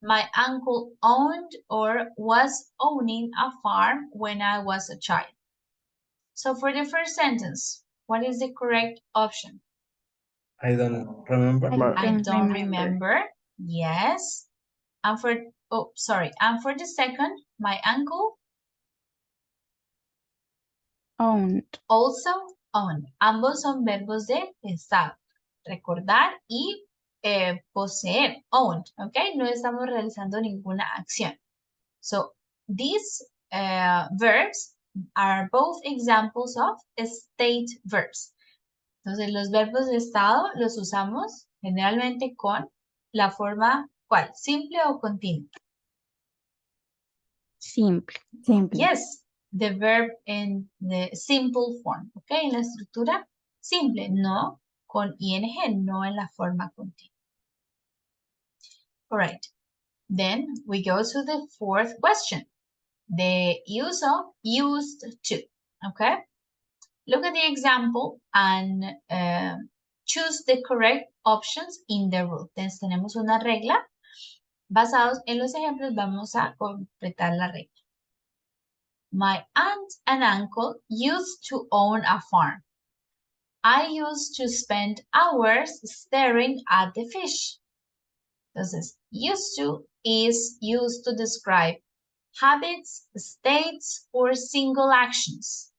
My uncle owned or was owning a farm when I was a child. So for the first sentence, what is the correct option? I don't remember. I don't remember. Yes. And for, oh, sorry. And for the second, my uncle Owned. also owned. Ambos son verbos de estado. Recordar y poseer. Owned. ¿Ok? No estamos realizando ninguna acción. So these verbs are both examples of state verbs. Entonces los verbos de estado los usamos generalmente con la forma ¿cuál? ¿Simple o continua? Simple. Simple. Yes, the verb in the simple form, ¿ok? En la estructura simple, no con ing, no en la forma continua. All right, then we go to the fourth question. The use of used to, okay? Look at the example and choose the correct options in the rule. Entonces tenemos una regla. Basados en los ejemplos vamos a completar la regla. My aunt and uncle used to own a farm. I used to spend hours staring at the fish. Entonces, used to is used to describe habits, states, or single actions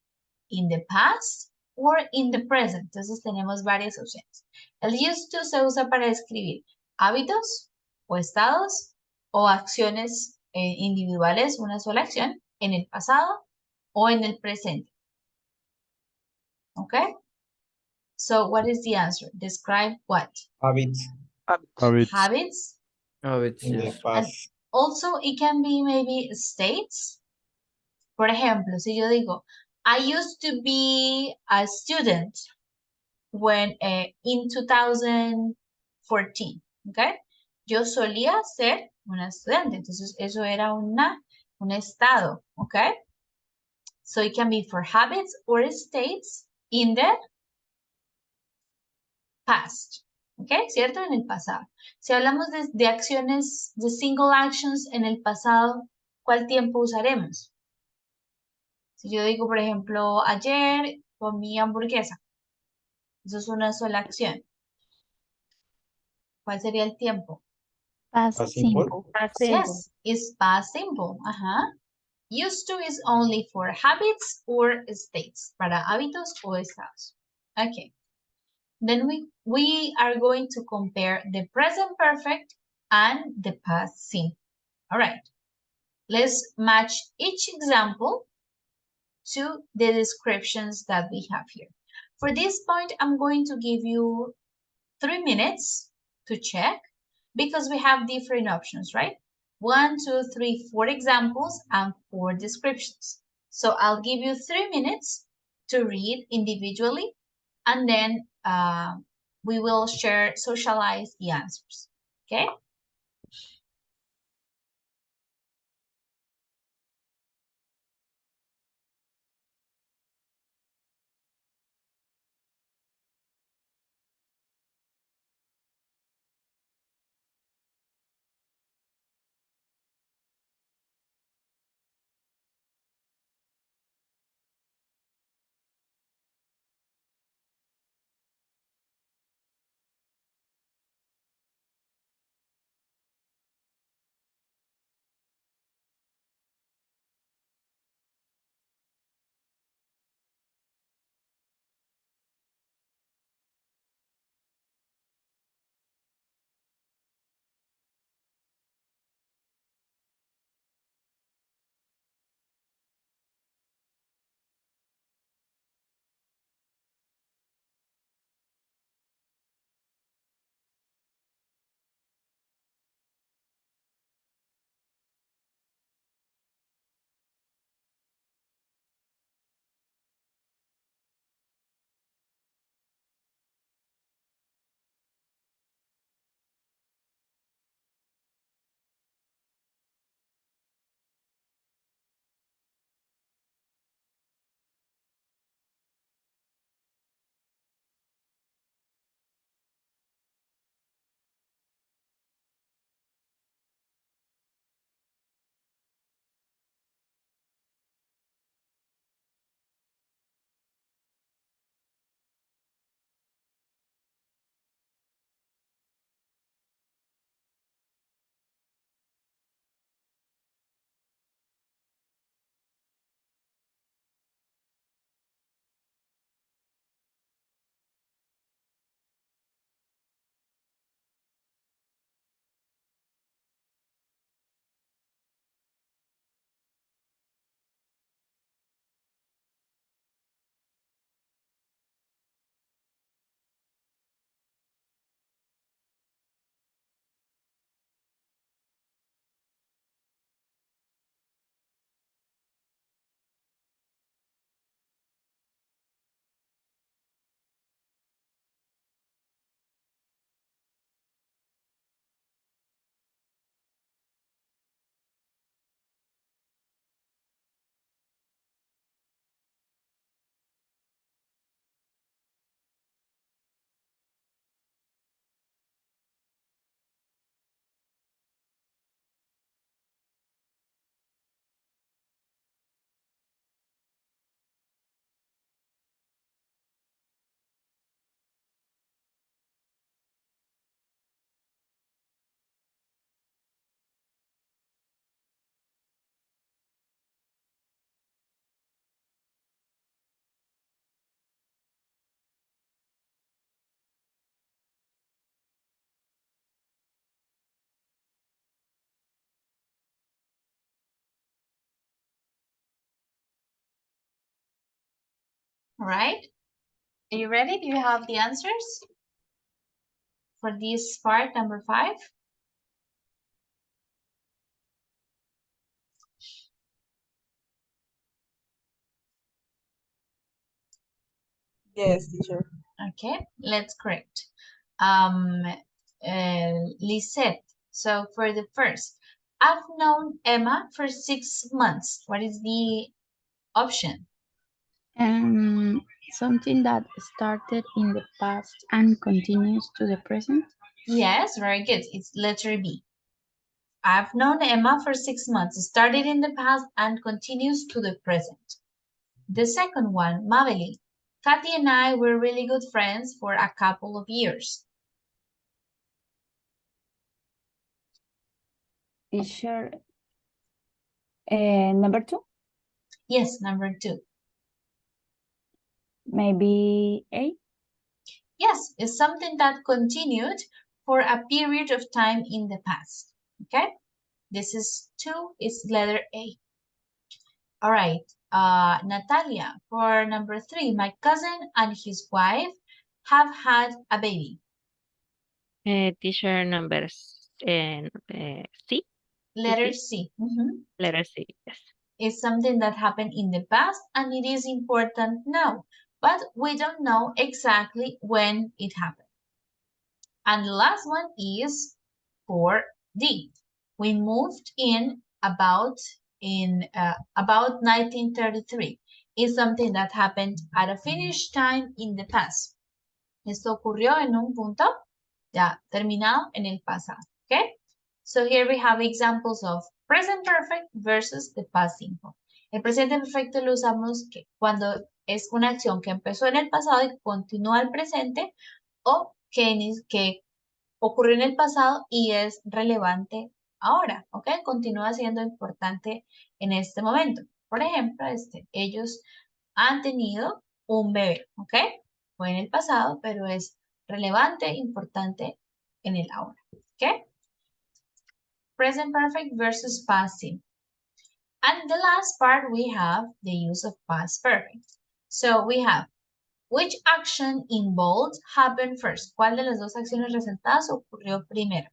in the past or in the present. Entonces tenemos varias opciones. El used to se usa para describir hábitos o estados o acciones individuales, una sola acción, en el pasado o en el presente. Okay? So what is the answer? Describe what? Habits. Habits. Habits, In the yes. And past. also it can be maybe states. Por ejemplo, si yo digo, I used to be a student when in 2014, okay? Yo solía ser una estudiante, entonces eso era un estado, okay? So it can be for habits or states in the past, okay? ¿Cierto? En el pasado. Si hablamos de acciones, de single actions en el pasado, ¿cuál tiempo usaremos? Si yo digo, por ejemplo, ayer comí hamburguesa, eso es una sola acción. ¿Cuál sería el tiempo? Past simple. Yes, it's past simple. Used to is only for habits or states, para hábitos o estados. Okay. Then we are going to compare the present perfect and the past simple. All right. Let's match each example to the descriptions that we have here. For this point, I'm going to give you 3 minutes to check because we have different options, right? 1, 2, 3, 4 examples and 4 descriptions. So I'll give you 3 minutes to read individually and then we will socialize the answers, okay? All right. Are you ready? Do you have the answers for this part number 5? Yes, teacher. Okay, let's correct. Lisette. So for the first, I've known Emma for 6 months. What is the option? Something that started in the past and continues to the present. Yes, very good. It's letter B. I've known Emma for 6 months. Started in the past and continues to the present. The second one, Mabeli. Kathy and I were really good friends for a couple of years. Teacher, number 2, Yes, number 2. maybe A. Yes, it's something that continued for a period of time in the past. Okay, this is 2, is letter A. All right, Natalia, for number 3, my cousin and his wife have had a baby. Teacher number C. Letter C. Letter C, yes. It's something that happened in the past and it is important now, but we don't know exactly when it happened. And the last one is for D. We moved in about 1933. It's something that happened at a finished time in the past. Esto ocurrió en un punto ya terminado en el pasado. Okay? So here we have examples of present perfect versus the past simple. El presente perfecto lo usamos cuando es una acción que empezó en el pasado y continúa al presente, o que ocurrió en el pasado y es relevante ahora, ¿ok? Continúa siendo importante en este momento. Por ejemplo, ellos han tenido un bebé, ¿ok? Fue en el pasado, pero es relevante, importante en el ahora, ¿ok? Present perfect versus past simple. And the last part, we have the use of past perfect. So we have, which action in bold happened first? ¿Cuál de las dos acciones resaltadas ocurrió primero?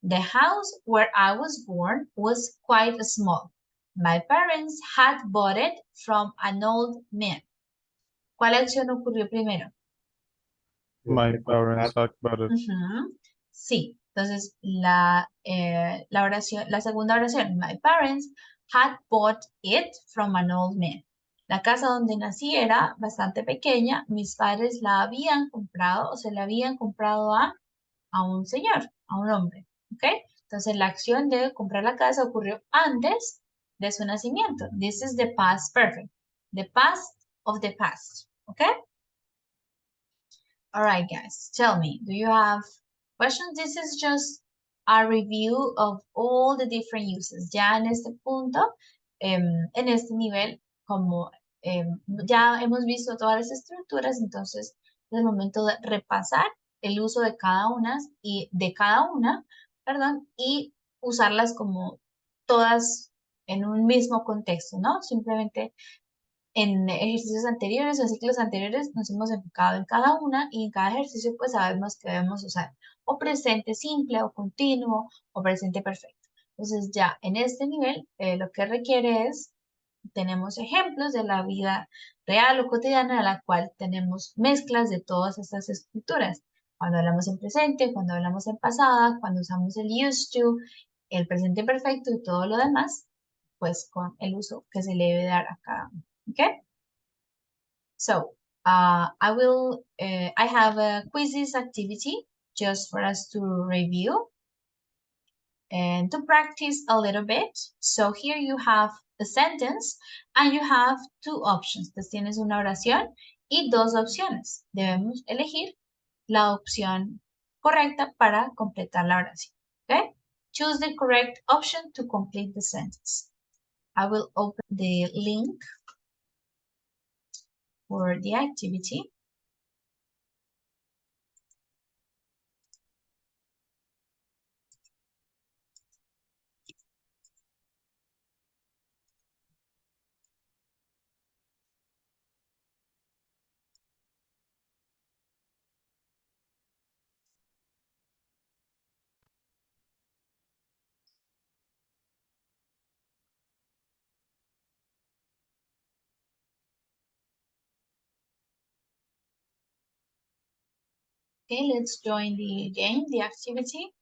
The house where I was born was quite small. My parents had bought it from an old man. ¿Cuál acción ocurrió primero? My parents talk about it. Sí, entonces la segunda oración, my parents had bought it from an old man. La casa donde nací era bastante pequeña, mis padres la habían comprado o se la habían comprado a un señor, a un hombre, ¿ok? Entonces la acción de comprar la casa ocurrió antes de su nacimiento. This is the past perfect, the past of the past, ¿ok? All right, guys, tell me, do you have questions? This is just a review of all the different uses. Ya en este punto, en este nivel, como ya hemos visto todas las estructuras, entonces es el momento de repasar el uso de cada una perdón, y usarlas como todas en un mismo contexto, ¿no? Simplemente en ejercicios anteriores o ciclos anteriores nos hemos enfocado en cada una y en cada ejercicio pues sabemos que debemos usar o presente simple o continuo o presente perfecto. Entonces ya en este nivel lo que requiere es, tenemos ejemplos de la vida real o cotidiana en la cual tenemos mezclas de todas estas estructuras. Cuando hablamos en presente, cuando hablamos en pasada, cuando usamos el used to, el presente perfecto y todo lo demás, pues con el uso que se le debe dar a cada uno. Okay, so I have a quizzes activity just for us to review and to practice a little bit. So here you have a sentence and you have two options. Entonces tienes una oración y dos opciones. Debemos elegir la opción correcta para completar la oración. Okay, choose the correct option to complete the sentence. I will open the link for the activity. Okay, let's join the game, the activity.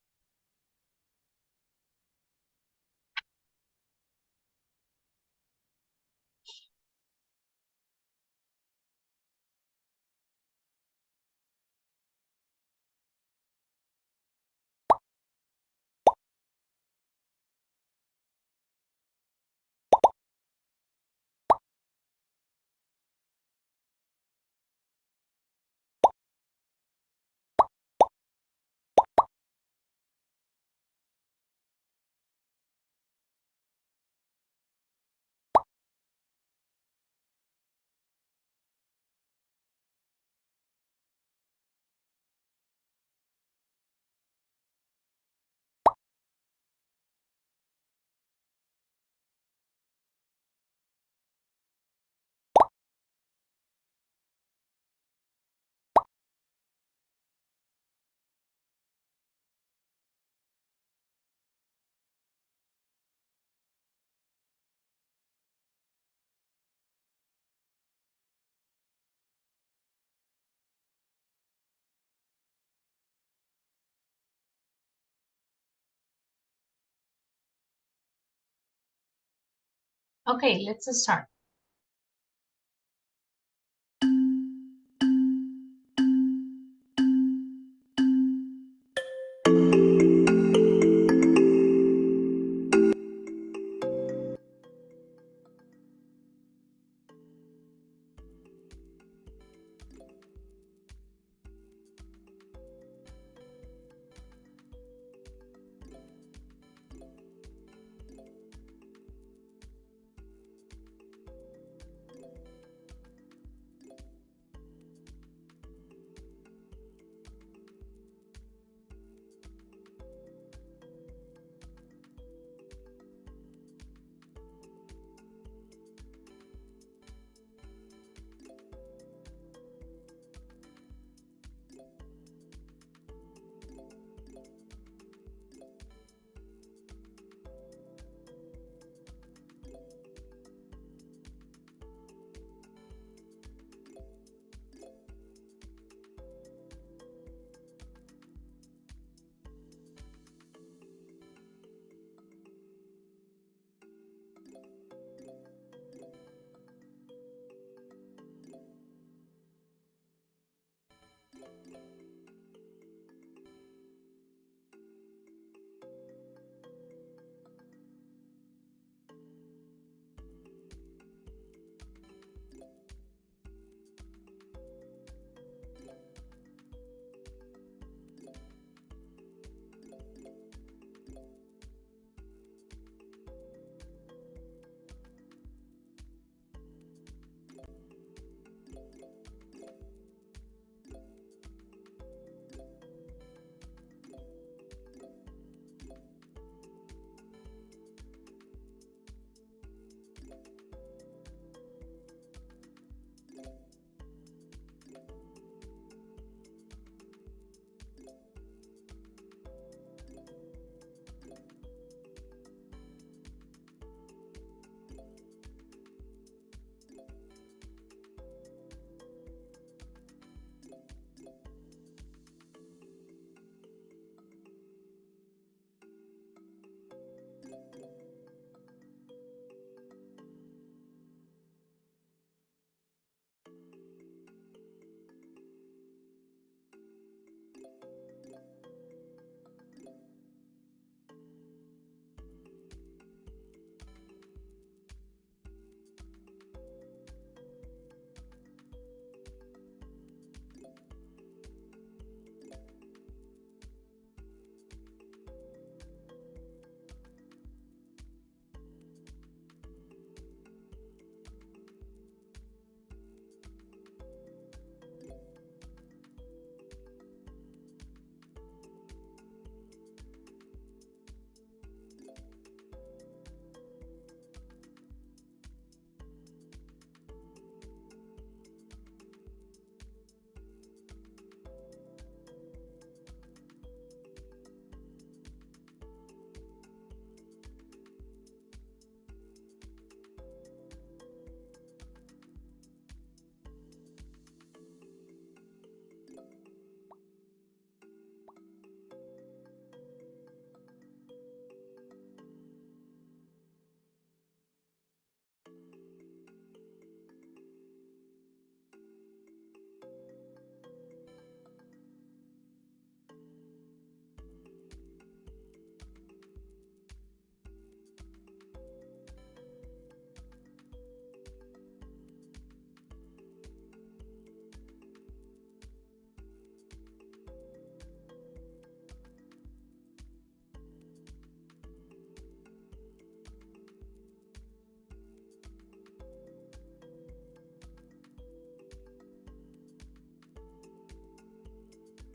Okay, let's start.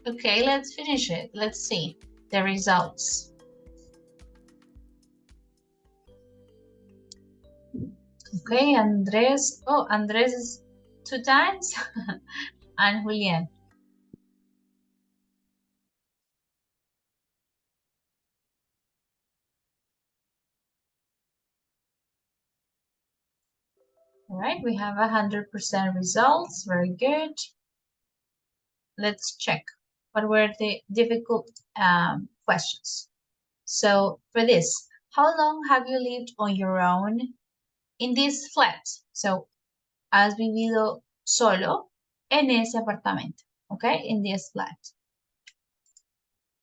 Okay, let's finish it. Let's see the results. Okay, Andres. Oh, Andres is 2 times. And Julian. All right, we have 100% results. Very good. Let's check. What were the difficult questions? So for this, how long have you lived on your own in this flat? So, has vivido solo en ese apartamento, okay, in this flat.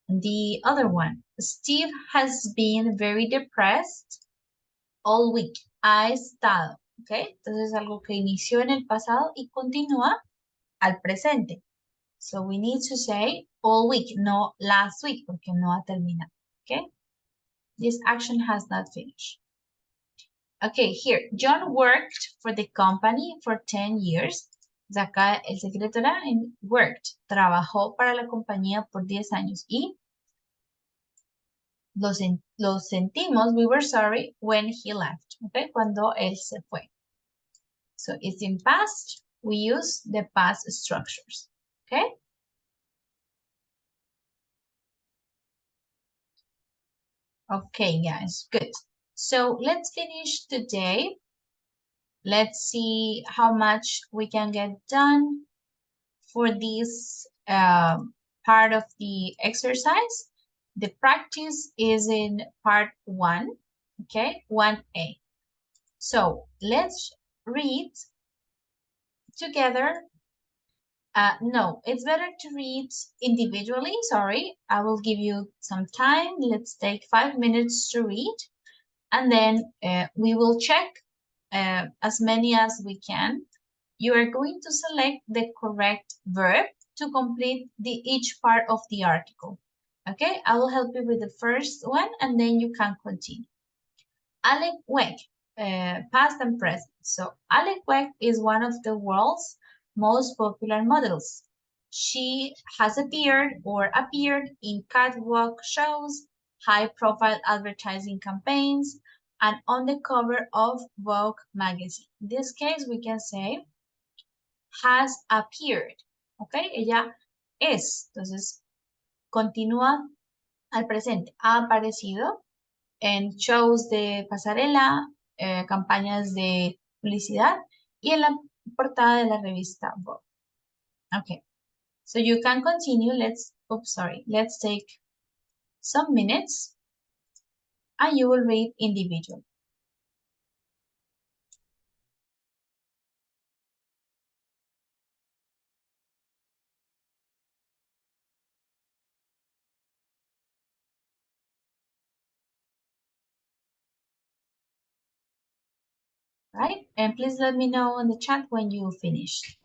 The other one, Steve has been very depressed all week. Ha estado, okay. Entonces algo que inició en el pasado y continúa al presente. So we need to say all week, no last week, porque no ha terminado, okay. This action has not finished. Okay, here, John worked for the company for 10 years. De acá el secreto era en worked. Trabajó para la compañía por 10 años y lo sentimos, we were sorry, when he left. Okay, cuando él se fue. So it's in past, we use the past structures. Okay. Okay, guys, good. So let's finish today. Let's see how much we can get done for this part of the exercise. The practice is in part 1, okay, 1A. So let's read together. No, it's better to read individually. Sorry, I will give you some time. Let's take 5 minutes to read, and then we will check as many as we can. You are going to select the correct verb to complete each part of the article. Okay, I will help you with the first one, and then you can continue. Alec Wegg, past and present. So Alec Wegg is one of the world's most popular models. She has appeared in catwalk shows, high-profile advertising campaigns, and on the cover of Vogue magazine. In this case, we can say has appeared. ¿Ok? Ella es. Entonces, continúa al presente. Ha aparecido en shows de pasarela, campañas de publicidad y en la portada de la revista Vogue. Okay. So you can continue. Let's take some minutes and you will read individually. Right? And please let me know in the chat when you finish.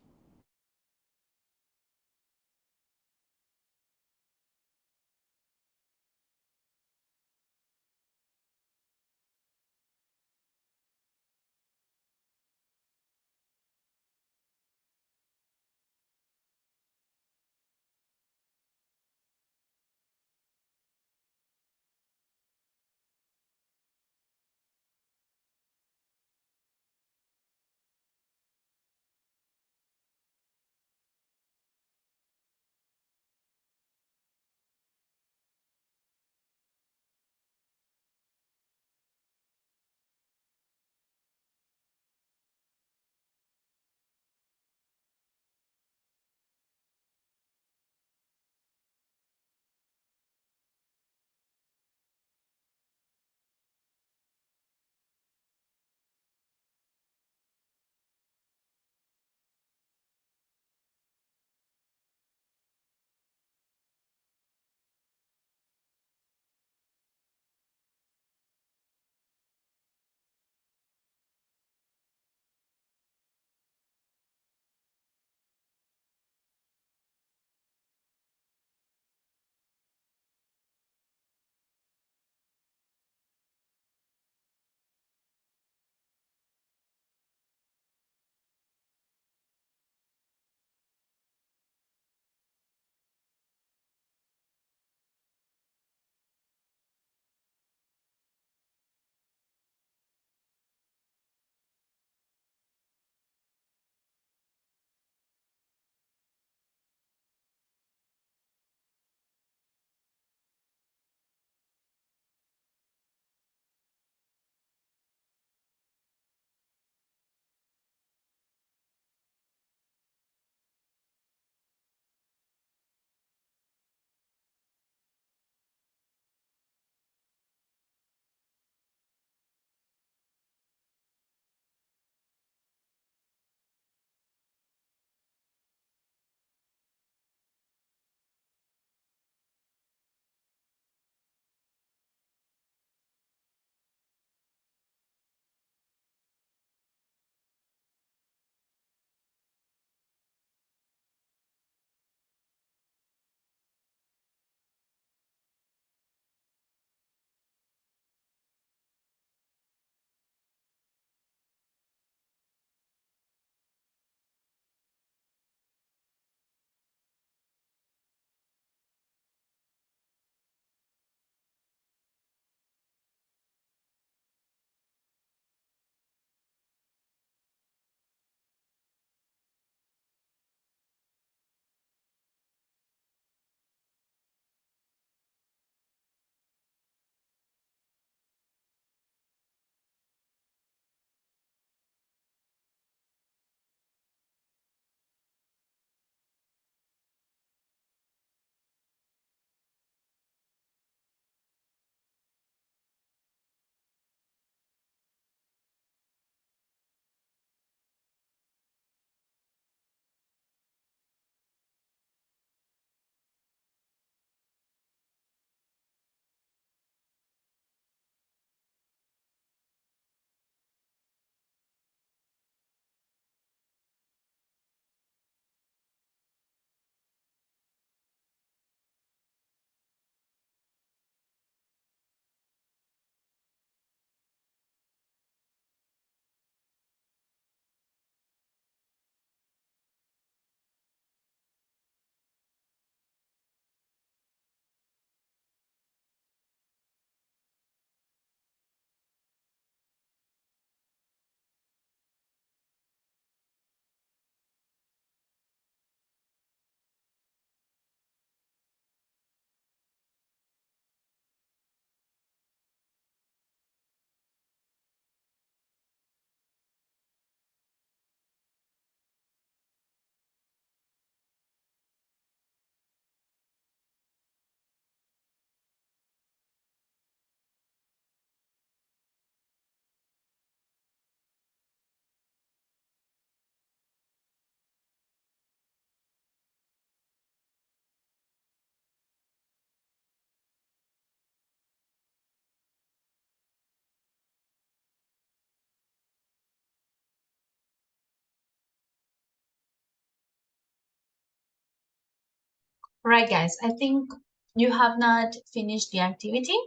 Right, guys, I think you have not finished the activity.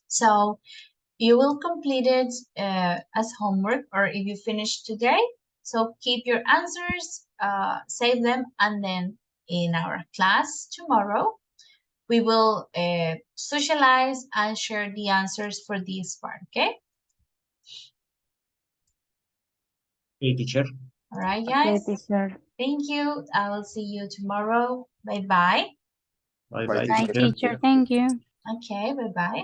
So you will complete it as homework, or if you finish today. So keep your answers, save them, and then in our class tomorrow, we will socialize and share the answers for this part, okay? Okay, teacher. All right, Okay, guys. teacher. Thank you. I will see you tomorrow. Bye-bye. Bye Bye, bye, Bye, teacher. teacher. Thank you. Okay, bye-bye.